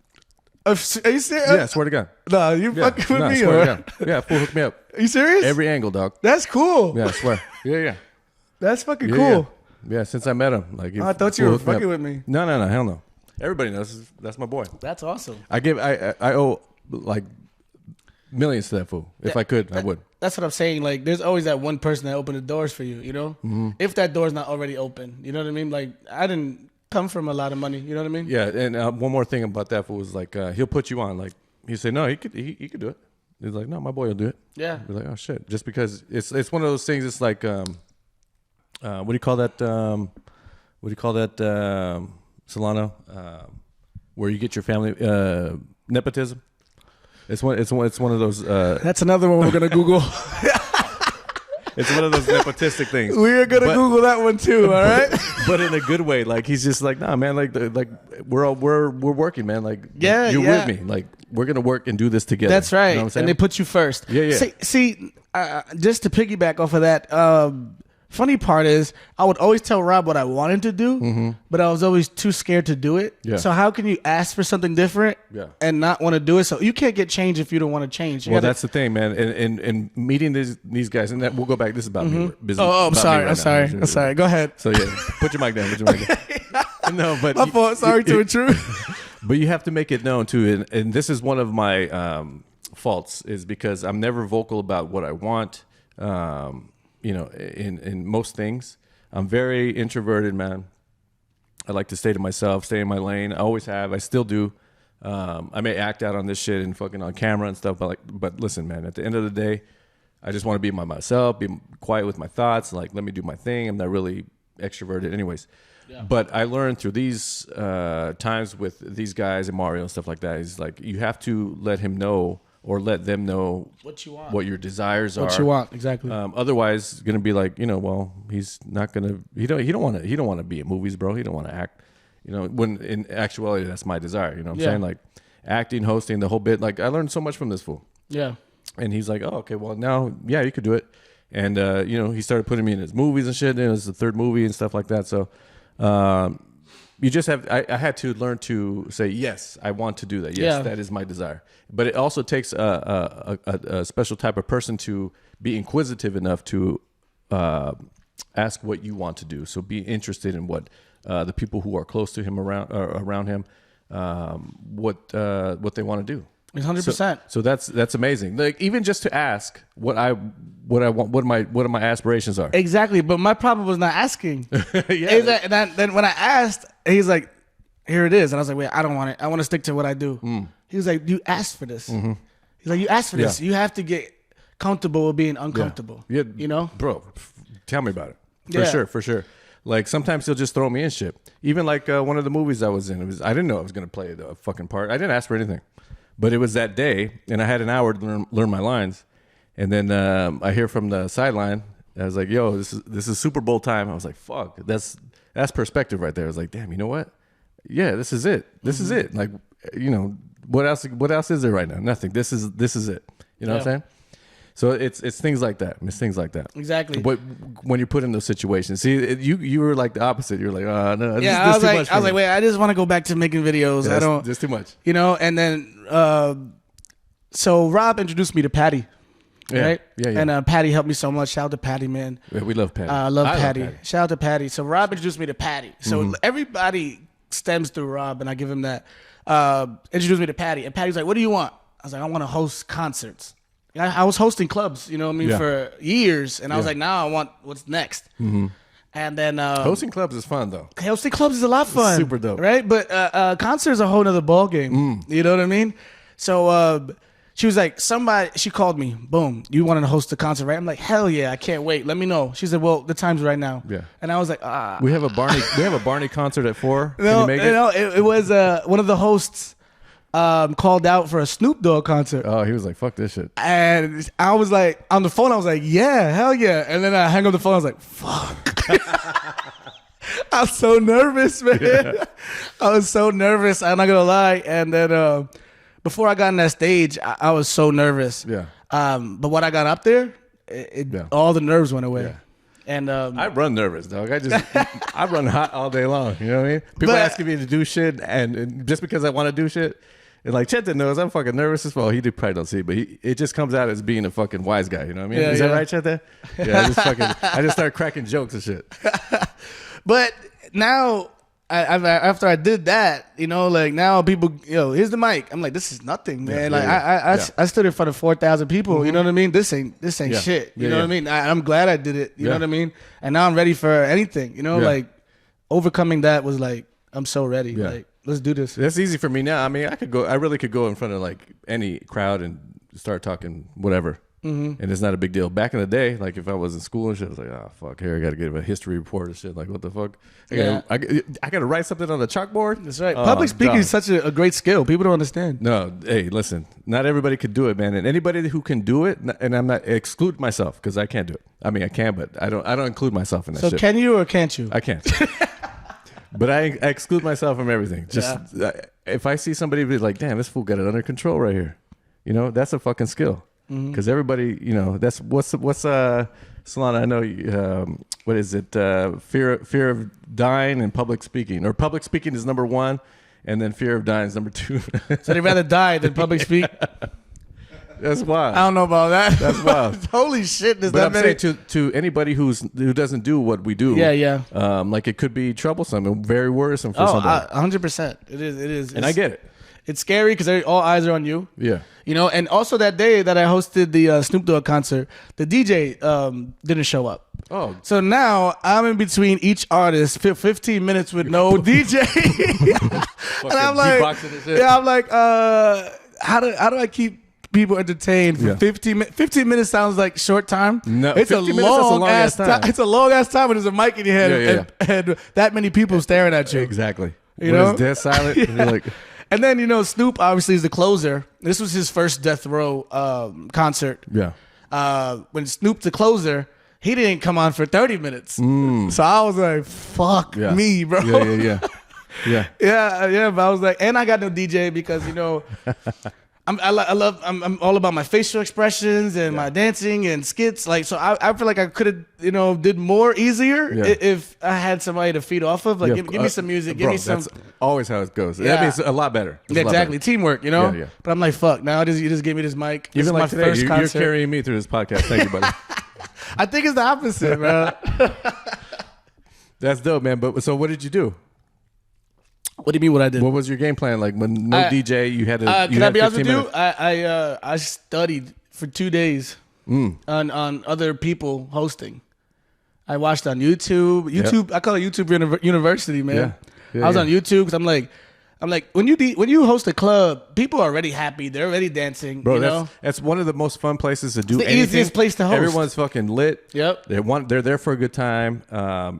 Are you serious? Yeah, I swear to God. No, you fucking with me, swear to God. Yeah, fool hooked me up. Are you serious? Every angle, dog. That's cool. Yeah, I swear. Yeah. That's fucking cool. Yeah, since I met him. Like, I thought you were fucking with me. No, hell no. Everybody knows that's my boy. That's awesome. I owe like millions to that fool. If I could, I would. That's what I'm saying. Like, there's always that one person that opened the doors for you, If that door's not already open, you know what I mean? Like, I didn't come from a lot of money, you know what I mean? Yeah, and one more thing about that fool was like, he'll put you on. Like, he'll say, no, he could do it. He's like, no, my boy will do it. Yeah. You're like, oh shit. Just because it's one of those things. It's like, what do you call that? Solano, where you get your family nepotism. It's one of those. That's another one we're gonna Google. It's one of those nepotistic things. We are gonna Google that one too. All right, but in a good way. Like, he's just like, nah, man. Like we're working, man. Like, you're with me. Like, we're gonna work and do this together. That's right. You know what I'm saying? And they put you first. Yeah. See, just to piggyback off of that. Funny part is, I would always tell Rob what I wanted to do, but I was always too scared to do it. Yeah. So how can you ask for something different and not want to do it? So you can't get change if you don't want to change. That's the thing, man. And meeting these guys, and we'll go back. This is about me. I'm sorry. Go ahead. So put your mic down. No, but my fault. Sorry to intrude. But you have to make it known too, and this is one of my faults, is because I'm never vocal about what I want. In most things, I'm very introverted, man. I like to stay to myself, stay in my lane. I always have. I still do. I may act out on this shit and fucking on camera and stuff, but listen, man, at the end of the day, I just want to be by myself, be quiet with my thoughts, like let me do my thing. I'm not really extroverted anyways. Yeah. But I learned through these times with these guys and Mario and stuff like that, is like you have to let him know or let them know what you want, what your desires are. What you want, exactly. Otherwise, it's gonna be like, well, he's not gonna. He don't want to be in movies, bro. He don't want to act. When in actuality, that's my desire. You know what I'm saying? Like acting, hosting, the whole bit. Like I learned so much from this fool. Yeah. And he's like, oh, okay, well now, yeah, you could do it. And he started putting me in his movies and shit. And it was the third movie and stuff like that. So. You just have. I had to learn to say yes. I want to do that. Yes, that is my desire. But it also takes a special type of person to be inquisitive enough to ask what you want to do. So be interested in what the people who are close to him around him, what they want to do. 100%. So that's amazing. Like even just to ask what I want, what my aspirations are. Exactly, but my problem was not asking. Then when I asked, he's like, "Here it is," and I was like, "Wait, I don't want it. I want to stick to what I do." He was like, "You asked for this." Mm-hmm. He's like, "You asked for this. You have to get comfortable with being uncomfortable." Yeah. Bro, tell me about it. For sure. Like sometimes he'll just throw me in shit. Even like one of the movies I was in, I didn't know I was gonna play the fucking part. I didn't ask for anything. But it was that day, and I had an hour to learn my lines. And then I hear from the sideline, I was like, yo, this is Super Bowl time. I was like, fuck, that's perspective right there. I was like, damn, you know what? Yeah, this is it. This is it. Like, what else is there right now? Nothing. This is it. You know what I'm saying? So it's things like that. It's things like that. Exactly. But when you're put in those situations, see, you were like the opposite. You're like, oh no, yeah. I was like, wait, I just want to go back to making videos. Yeah, I don't. There's too much. And then so Rob introduced me to Patty. Right? Yeah. And Patty helped me so much. Shout out to Patty, man. Yeah, we love Patty. I love Patty. Shout out to Patty. So Rob introduced me to Patty. So everybody stems through Rob, and I give him that. Introduced me to Patty, and Patty's like, "What do you want?" I was like, "I want to host concerts." I was hosting clubs, for years, and I was like, now I want what's next. Mm-hmm. And then hosting clubs is fun though. Hosting clubs is a lot of fun, it's super dope, right? But concerts are a whole nother ball game. You know what I mean? So she was like, she called me, boom, you wanted to host a concert, right? I'm like, hell yeah, I can't wait. Let me know. She said, well, the time's right now. Yeah. And I was like, we have a Barney concert at 4. No, can you make it? No, it was one of the hosts. Called out for a Snoop Dogg concert. Oh, he was like, fuck this shit. And I was like, on the phone, I was like, yeah, hell yeah. And then I hung up the phone, I was like, fuck. I was so nervous, man. Yeah. I was so nervous. I'm not going to lie. And then before I got on that stage, I was so nervous. Yeah. But when I got up there, all the nerves went away. Yeah. And I run nervous, dog. I run hot all day long. You know what I mean? People asking me to do shit, and just because I want to do shit, and like Chet knows, I'm fucking nervous as well. He probably don't see it, but it just comes out as being a fucking wise guy. You know what I mean? Is that right, Chet? Yeah, I just start cracking jokes and shit. But now, after I did that, like now people, here's the mic. I'm like, this is nothing, man. I stood in front of 4,000 people. Mm-hmm. You know what I mean? This ain't shit. You know what I mean? I'm glad I did it. You know what I mean? And now I'm ready for anything. Like overcoming that was like, I'm so ready. Yeah. Like, let's do this. That's easy for me now. I mean, I really could go in front of like any crowd and start talking whatever. Mm-hmm. And it's not a big deal. Back in the day, like if I was in school and shit, I was like, oh fuck, here I got to give a history report and shit. Like what the fuck? I got to write something on the chalkboard. That's right. Public speaking is such a great skill. People don't understand. No, hey, listen, not everybody could do it, man. And anybody who can do it, and I'm not exclude myself because I can't do it. I mean, I can, but I don't include myself in that. So shit. Can you or can't you? I can't. But I exclude myself from everything. Just if I see somebody be like, damn, this fool got it under control right here. That's a fucking skill. Because everybody, that's what's Solana. I know. What is it? Fear of dying and public speaking, or public speaking is number 1, and then fear of dying is number 2. So they'd rather die than public speak. That's wild. I don't know about that. That's wild. Holy shit! But I'm saying to anybody who doesn't do what we do. Yeah. Like it could be troublesome and very worrisome for somebody. 100%. It is. And I get it. It's scary because all eyes are on you. Yeah. You know, and also that day that I hosted the Snoop Dogg concert, the DJ didn't show up. Oh. So now I'm in between each artist, 15 minutes with no DJ. And I'm like, I'm like, how do I keep people entertained for 15 minutes? 15 minutes sounds like short time. No, it's a long ass time. It's a long ass time when there's a mic in your head and that many people staring at you. Exactly. You know, it's dead silent. And you're like, and then, you know, Snoop obviously is the closer. This was his first Death Row concert. Yeah. When Snoop's the closer, he didn't come on for 30 minutes. So I was like, fuck me, bro. Yeah. But I was like, and I got no DJ because, you know, I'm all about my facial expressions and my dancing and skits. Like, so I feel like I could have, you know, did more easier if I had somebody to feed off of. Like, give me some music, give me some. That's always how it goes. That means a lot better. Exactly, teamwork. You know. Yeah. But I'm like, fuck. Now you just gave me this mic. Even like my today, first you're concert. carrying me through this podcast. Thank you, buddy. I think it's the opposite, bro. That's dope, man. But so, what did you do? What do you mean? What I did? What was your game plan? Like when no DJ, you had to. Can I be honest with you? I studied for 2 days on other people hosting. I watched on YouTube. I call it YouTube University, man. I was on YouTube because I'm like when you host a club, people are already happy. They're already dancing. Bro, you know? that's one of the most fun places to do. It's the easiest place to host. Everyone's fucking lit. Yep. They're there for a good time.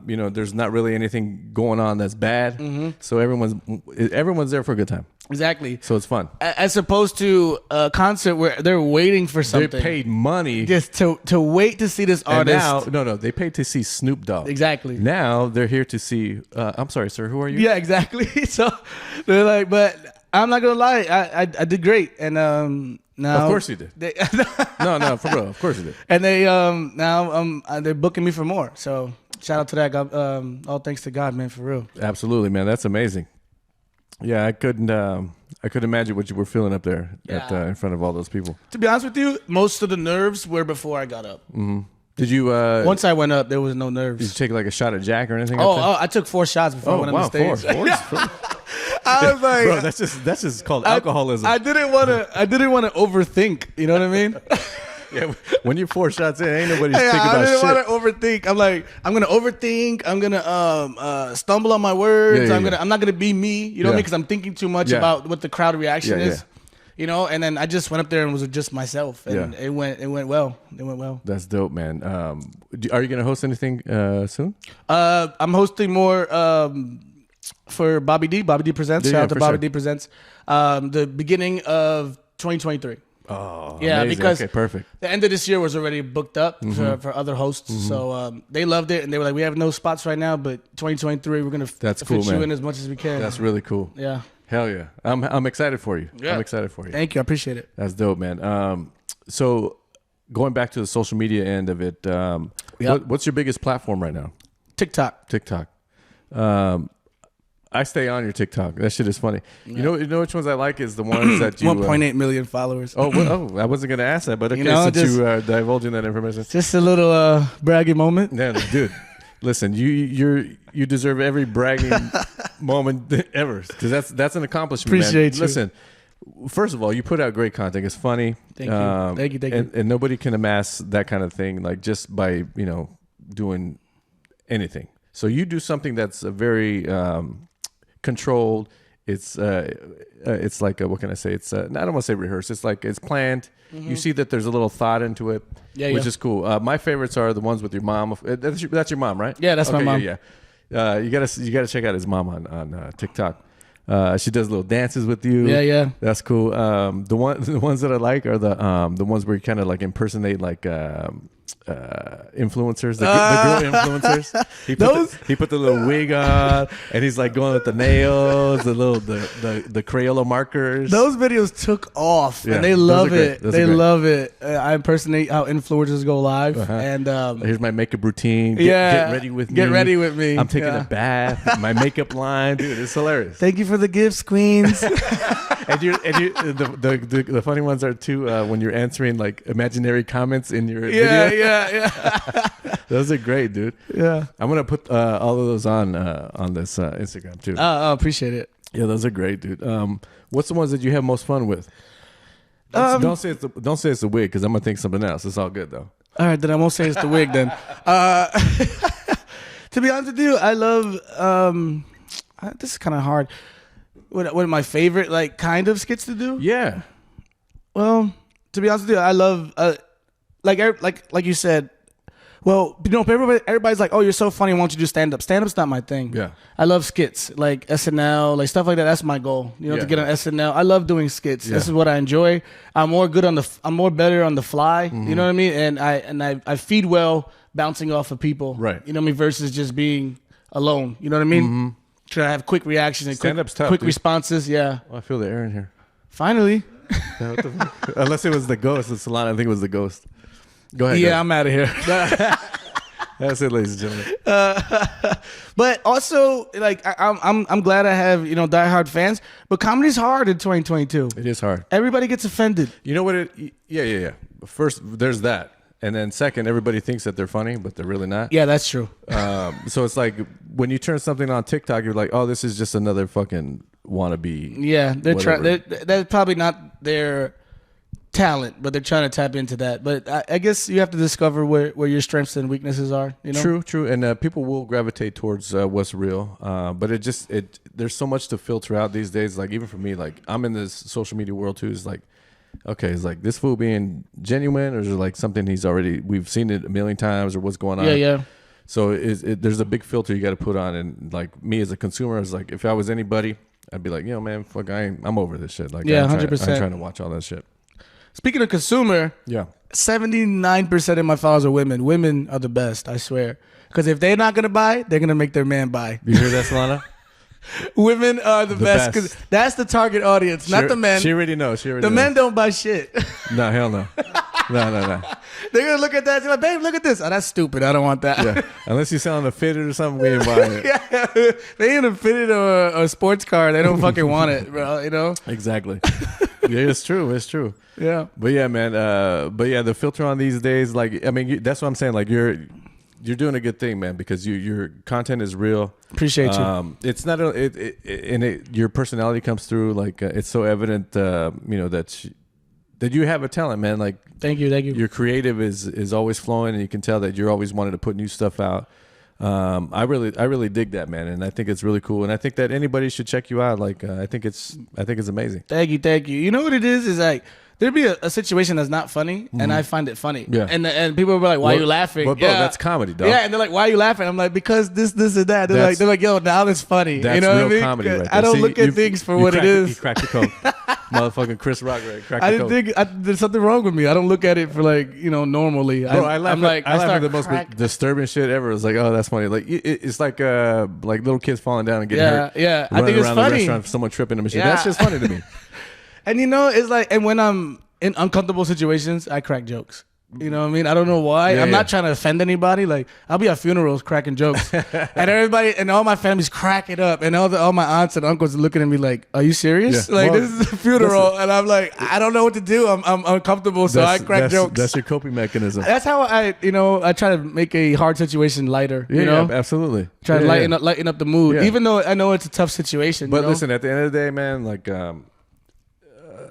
You know, there's not really anything going on that's bad. So everyone's there for a good time. Exactly. So it's fun. As opposed to a concert where they're waiting for something. They paid money just to wait to see this artist. And now, they paid to see Snoop Dogg. Exactly. Now they're here to see. I'm sorry, sir. Who are you? Yeah, exactly. So they're like, but I'm not gonna lie, I did great, and now of course you did. No, for real, of course you did. And they now they're booking me for more. So shout out to that. All thanks to God, man, for real. Absolutely, man. That's amazing. Yeah, I couldn't imagine what you were feeling up there in front of all those people. To be honest with you, most of the nerves were before I got up. Mm-hmm. Did you? Once I went up, there was no nerves. Did you take like a shot of Jack or anything? I took 4 shots before I went on the stage. Four. I was like, bro, that's just called alcoholism. I didn't want to overthink. You know what I mean? Yeah, when you're 4 shots in, ain't nobody thinking about shit. I didn't want to overthink. I'm like, I'm gonna overthink. I'm gonna stumble on my words. I'm not gonna be me. You know what I mean? Because I'm thinking too much about what the crowd reaction is. You know, and then I just went up there and was just myself, and it went well. It went well. That's dope, man. Are you gonna host anything soon? I'm hosting more for Bobby D. Bobby D presents. Shout out to Bobby D presents. The beginning of 2023. Oh, yeah, amazing. because perfect. The end of this year was already booked up for other hosts, so they loved it, and they were like, "We have no spots right now, but 2023, we're gonna fit you in as much as we can." That's really cool. Yeah, hell yeah, I'm excited for you. Yeah. I'm excited for you. Thank you, I appreciate it. That's dope, man. So going back to the social media end of it, what's your biggest platform right now? TikTok. I stay on your TikTok. That shit is funny. Yeah. You know which ones I like is the ones that you 1.8 million followers. I wasn't gonna ask that, but okay, since you are divulging that information, just a little bragging moment. Yeah, dude. Listen, you deserve every bragging moment ever because that's an accomplishment. Appreciate you. Listen, first of all, you put out great content. It's funny. Thank you. Thank you. And nobody can amass that kind of thing like just by doing anything. So you do something that's a very controlled. It's like what can I say? It's I don't want to say rehearsed. It's like it's planned. You see that there's a little thought into it, which is cool. My favorites are the ones with your mom. That's your mom, right? Yeah, that's my mom. Yeah. You gotta check out his mom on TikTok. She does little dances with you. Yeah. That's cool. The ones that I like are the ones where you kind of like impersonate like influencers, the girl influencers. He put the little wig on, and he's like going with the nails, the Crayola markers. Those videos took off, and they love it. They love it. I impersonate how influencers go live, and here's my makeup routine. Get ready with me. Get ready with me. I'm taking a bath. My makeup line, dude, it's hilarious. Thank you for the gifts, queens. and the funny ones are too when you're answering like imaginary comments in your video. Yeah. Those are great, dude. Yeah. I'm gonna put all of those on this Instagram too. I appreciate it. Yeah, those are great, dude. What's the ones that you have most fun with? Don't say it's the wig because I'm gonna think something else. It's all good though. All right, then I won't say it's the wig then. To be honest with you, I love. This is kind of hard. What are my favorite like kind of skits to do? Yeah. Well, to be honest with you, I love like you said. Well, you know, everybody's like, "Oh, you're so funny. Why don't you do stand up?" Stand up's not my thing. Yeah. I love skits, like SNL, like stuff like that. That's my goal. You know, to get on SNL. I love doing skits. Yeah. This is what I enjoy. I'm more better on the fly. You know what I mean? And I feed well bouncing off of people. Right. You know what I mean? Versus just being alone. You know what I mean? Try to have quick reactions and quick responses. Yeah. Oh, I feel the air in here. Finally. Yeah, what the fuck? Unless it was the ghost. The salon. I think it was the ghost. Go ahead. Yeah, I'm out of here. That's it, ladies and gentlemen. But also, like, I'm glad I have diehard fans. But comedy's hard in 2022. It is hard. Everybody gets offended. You know what? Yeah. First, there's that, and then second, everybody thinks that they're funny, but they're really not. Yeah, that's true. So it's like when you turn something on TikTok, you're like, oh, this is just another fucking wannabe. Yeah, they're probably not their talent, but they're trying to tap into that. But I guess you have to discover where your strengths and weaknesses are. You know? True, and people will gravitate towards what's real. But there's so much to filter out these days. Like even for me, like I'm in this social media world too. It's like, okay, is like this fool being genuine, or is it like something we've seen it a million times, or what's going on? Yeah. So there's a big filter you got to put on, and like me as a consumer, I was like, if I was anybody, I'd be like, man, fuck, I'm over this shit. Like, yeah, 100%. I'm trying to watch all that shit. Speaking of consumer, 79% of my followers are women. Women are the best, I swear. Because if they're not gonna buy, they're gonna make their man buy. You hear that, Solana? Women are the best because that's the target audience, not the men. She already knows. The men don't buy shit. No, hell no. No. They're gonna look at that and say, like, babe, look at this. Oh, that's stupid. I don't want that. Yeah. Unless you're selling a fitted or something, we ain't buying it. Yeah. They ain't a fitted or a sports car. They don't fucking want it, bro. You know? Exactly. Yeah, it's true. It's true. Yeah. But yeah, man. The filter on these days, like, I mean, that's what I'm saying. Like, you're doing a good thing, man, because your content is real. Appreciate you. It's not your personality comes through. Like, it's so evident, that you have a talent, man. Like, thank you. Your creative is always flowing, and you can tell that you're always wanting to put new stuff out. I really dig that, man, and I think it's really cool, and I think that anybody should check you out. Like, I think it's amazing. Thank you. You know what it is like there'd be a situation that's not funny, and I find it funny. Yeah. And people will be like, "Why are you laughing?" But bro, that's comedy, dog. Yeah, and they're like, "Why are you laughing?" I'm like, "Because this and that." They're like, "Yo, now it's funny." That's you know real what I mean? comedy, right there. I don't look at things for what it is. You cracked the code, motherfucking Chris Rock, right? Cracked I the didn't code. think there's something wrong with me. I don't look at it for normally. Bro, I laugh at the most disturbing shit ever. It's like, oh, that's funny. Like it's like little kids falling down and getting hurt. Yeah. I think it's around funny. The restaurant, someone tripping them and shit. Yeah. That's just funny to me. And it's like, and when I'm in uncomfortable situations, I crack jokes. You know what I mean? I don't know why. I'm not trying to offend anybody. Like, I'll be at funerals cracking jokes. And everybody, and all my family's cracking up. And all my aunts and uncles are looking at me like, are you serious? Yeah. Like, this is a funeral. And I'm like, I don't know what to do. I'm uncomfortable, so I crack jokes. That's your coping mechanism. That's how I try to make a hard situation lighter. Yeah, absolutely. Try to lighten up the mood. Yeah. Even though I know it's a tough situation. But listen, at the end of the day, man, like,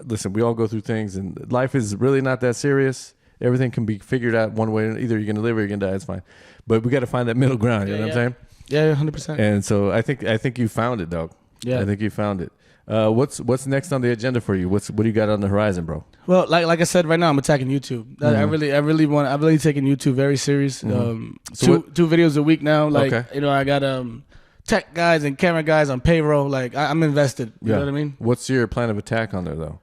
listen, we all go through things, and life is really not that serious. Everything can be figured out one way. Either you're gonna live or you're gonna die. It's fine, but we got to find that middle ground. You know what I'm saying? Yeah, 100%. And so I think you found it, dog. Yeah, I think you found it. What's next on the agenda for you? What do you got on the horizon, bro? Well, like I said, right now I'm attacking YouTube. Mm-hmm. I've really taken YouTube very serious. Mm-hmm. Two videos a week now. Like, I got tech guys and camera guys on payroll. Like, I'm invested. You know what I mean? What's your plan of attack on there, though?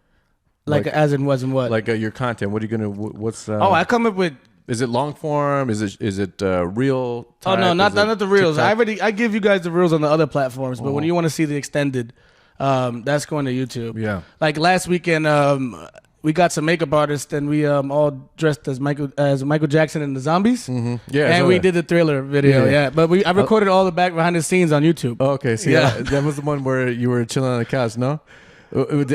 Like as in was and what? Like your content. What are you gonna? What's? I come up with. Is it long form? Is it real? Type? Oh no, not the reels. TikTok? I give you guys the reels on the other platforms, but when you want to see the extended, that's going to YouTube. Yeah. Like last weekend, we got some makeup artists and we all dressed as Michael Jackson and the Zombies. Mm-hmm. Yeah. And we did the Thriller video. Yeah. But I recorded all the back behind the scenes on YouTube. Oh, okay. See, that was the one where you were chilling on the couch, no?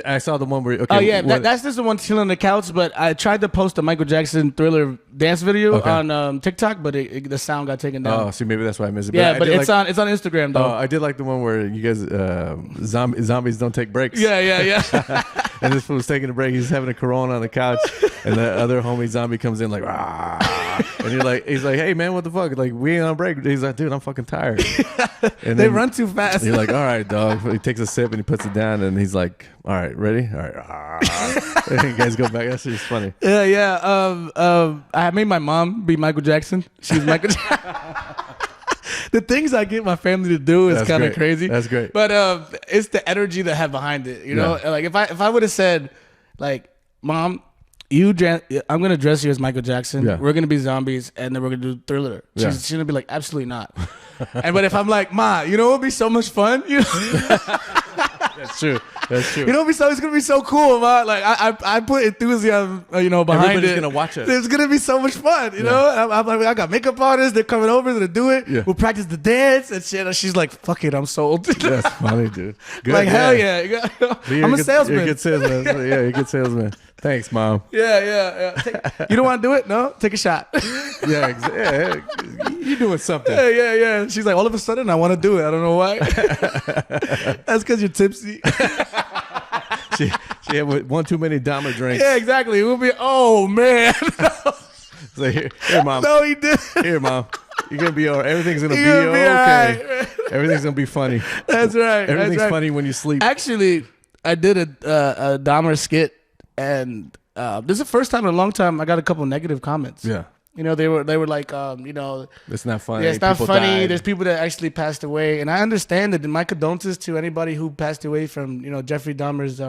I saw the one where. Okay, Oh yeah, that's just the one chilling on the couch. But I tried to post a Michael Jackson Thriller dance video on TikTok, but the sound got taken down. Oh, see, maybe that's why I missed it. Yeah, but it's on Instagram though. Oh, I did like the one where you guys zombies don't take breaks. Yeah. And this fool was taking a break. He's having a Corona on the couch, and the other homie zombie comes in like, rah. And he's like, hey man, what the fuck? Like, we ain't on break. He's like, dude, I'm fucking tired. And they run too fast. You're like, all right, dog. He takes a sip and he puts it down, and he's like, all right, ready? All right. And you guys go back. That's just funny. Yeah. I made my mom be Michael Jackson. She's Michael Jackson. The things I get my family to do is kind of crazy. That's great. But it's the energy that I have behind it. You know, like if I would have said, like, Mom, I'm gonna dress you as Michael Jackson. Yeah. We're gonna be zombies, and then we're gonna do Thriller. She's gonna be like, absolutely not. But if I'm like, Ma, you know what would be so much fun? You know? That's true. You know, it's gonna be so cool, Ma. Like I put enthusiasm, behind Everybody's it. Gonna watch it. It's gonna be so much fun. You know, I'm like, I got makeup artists. They're coming over to do it. Yeah. We'll practice the dance and shit. And she's like, fuck it, I'm sold. That's funny, dude. Good, like hell yeah. I'm a salesman. You're a good salesman. Yeah, you're a good salesman. Thanks, Mom. Yeah. You don't want to do it? No? Take a shot. Yeah. You're doing something. Yeah. She's like, all of a sudden, I want to do it. I don't know why. That's because you're tipsy. She had one too many Dahmer drinks. Yeah, exactly. We'll be, oh, man. So here, Mom. No, he did. Here, Mom. You're going to be all right. Everything's going to be okay. Right. Everything's going to be funny. That's right. Everything's funny when you sleep. Actually, I did a Dahmer skit, and this is the first time in a long time I got a couple negative comments. Yeah. You know, they were like, it's not funny. Yeah, it's not funny. Died. There's people that actually passed away, and I understand that. And my condolences to anybody who passed away from, Jeffrey Dahmer's,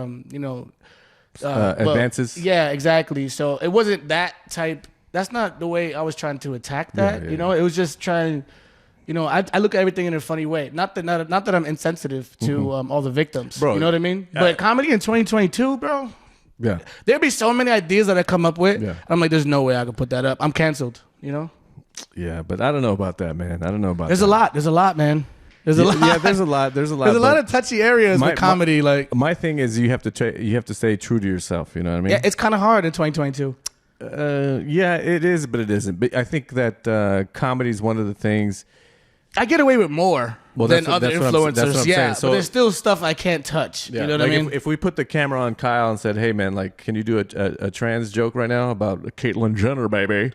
advances. Yeah, exactly. So it wasn't that type. That's not the way I was trying to attack that. Yeah. It was just trying. I look at everything in a funny way. Not that I'm insensitive to all the victims. Bro, you know what I mean? But comedy in 2022, bro. Yeah, there'd be so many ideas that I come up with. Yeah. I'm like, there's no way I could put that up. I'm canceled. Yeah, but I don't know about that, man. I don't know about. There's a lot, man. There's a lot. Yeah, there's a lot. There's a lot of touchy areas with comedy. My thing is, you have to stay true to yourself. You know what I mean? Yeah, it's kind of hard in 2022. Yeah, it is, but it isn't. But I think that comedy is one of the things. I get away with more than other influencers. Yeah, so, but there's still stuff I can't touch. Yeah, you know what I mean? If we put the camera on Kyle and said, "Hey, man, like, can you do a trans joke right now about Caitlyn Jenner, baby?"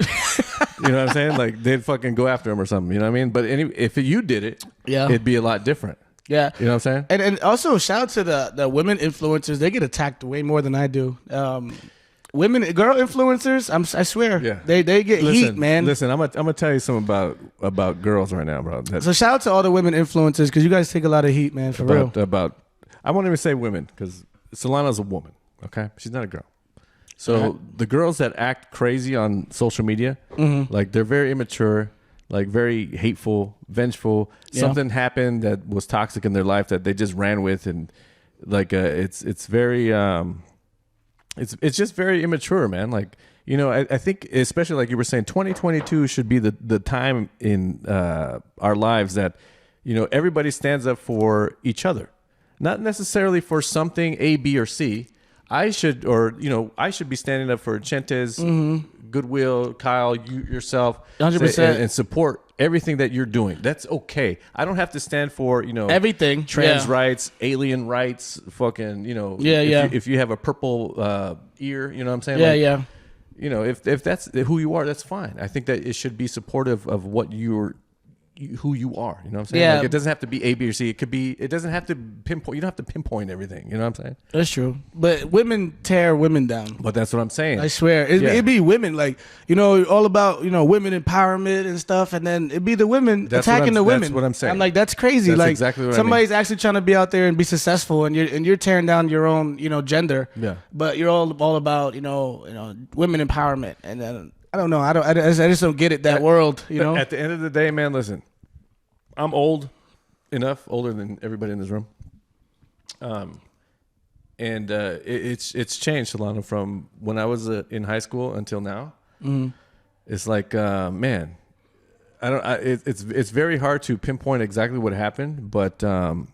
You know what I'm saying? Like, they'd fucking go after him or something. You know what I mean? But if you did it, it'd be a lot different. Yeah, you know what I'm saying? And also shout out to the women influencers. They get attacked way more than I do. Girl influencers, I swear, they get heat, man. Listen, I'm gonna tell you something about girls right now, bro. So shout out to all the women influencers because you guys take a lot of heat, man. For real. I won't even say women because Solana's a woman. Okay, she's not a girl. So the girls that act crazy on social media, like they're very immature, like very hateful, vengeful. Yeah. Something happened that was toxic in their life that they just ran with, and like it's very. It's just very immature, man. Like, I think especially like you were saying, 2022 should be the time in our lives that, everybody stands up for each other, not necessarily for something A, B, or C. I should be standing up for Chentes, Goodwill, Kyle, you yourself, 100%, and support everything that you're doing. That's okay. I don't have to stand for everything, trans rights, alien rights, fucking if you have a purple ear, you know what I'm saying? If that's who you are, that's fine. I think that it should be supportive of what who you are. You know what I'm saying? Yeah. Like, it doesn't have to be A, B, or C. It doesn't have to pinpoint. You don't have to pinpoint everything. You know what I'm saying? That's true. But women tear women down. But that's what I'm saying. I swear. It'd be women, like, all about, women empowerment and stuff. And then it'd be the women attacking the women. That's what I'm saying. I'm like, that's crazy. That's like, exactly what somebody's I mean. actually trying to be out there and be successful, and you're tearing down your own, gender. Yeah. But you're all about, women empowerment. And then, I don't know. I just don't get it, that world, At the end of the day, man, listen. I'm older than everybody in this room. And it's changed, Solana, from when I was in high school until now. Mm-hmm. It's like, man, it's very hard to pinpoint exactly what happened, but on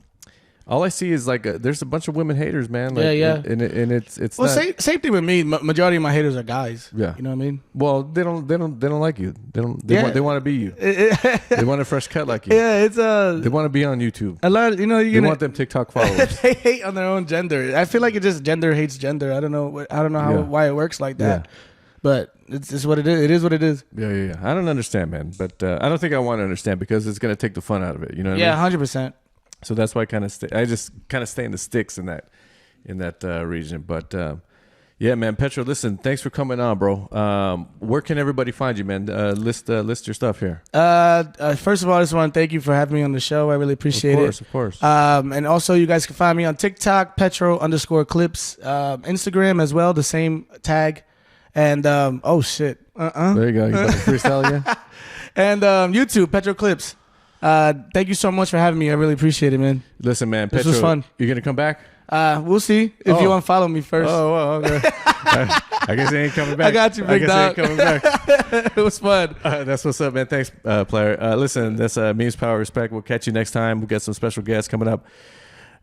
All I see is like there's a bunch of women haters, man. Like, yeah. And it's well, not, same thing with me. Majority of my haters are guys. Yeah. You know what I mean? Well, they don't like you. They want to be you. They want a fresh cut like you. Yeah, it's They want to be on YouTube. a lot. You know, They want them TikTok followers. they hate on their own gender. I feel like it just gender hates gender. I don't know why it works like that. Yeah. But it's what it is. It is what it is. Yeah. I don't understand, man. But I don't think I want to understand because it's gonna take the fun out of it. You know what I mean? 100%. So that's why I just kind of stay in the sticks in that region. But yeah, man, Petro, listen, thanks for coming on, bro. Where can everybody find you, man? List your stuff here. First of all, I just want to thank you for having me on the show. I really appreciate it. Of course. And also, you guys can find me on TikTok, Petro_Clips, Instagram as well, the same tag. And oh shit, There you go. You about to freestyle again? And YouTube, Petro Clips. Thank you so much for having me. I really appreciate it, man. Listen, man, This Petro, was fun. You gonna come back? We'll see if you unfollow me first. Oh, well, okay. I guess he ain't coming back. I got you, big dog. He ain't coming back. It was fun. That's what's up, man. Thanks, player. Listen, that's Memes Power Respect. We'll catch you next time. We'll get some special guests coming up.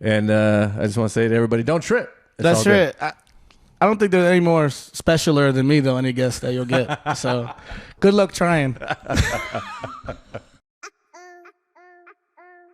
And I just want to say to everybody, don't trip. That's right. I don't think there's any more specialer than me, though, any guest that you'll get. So good luck trying.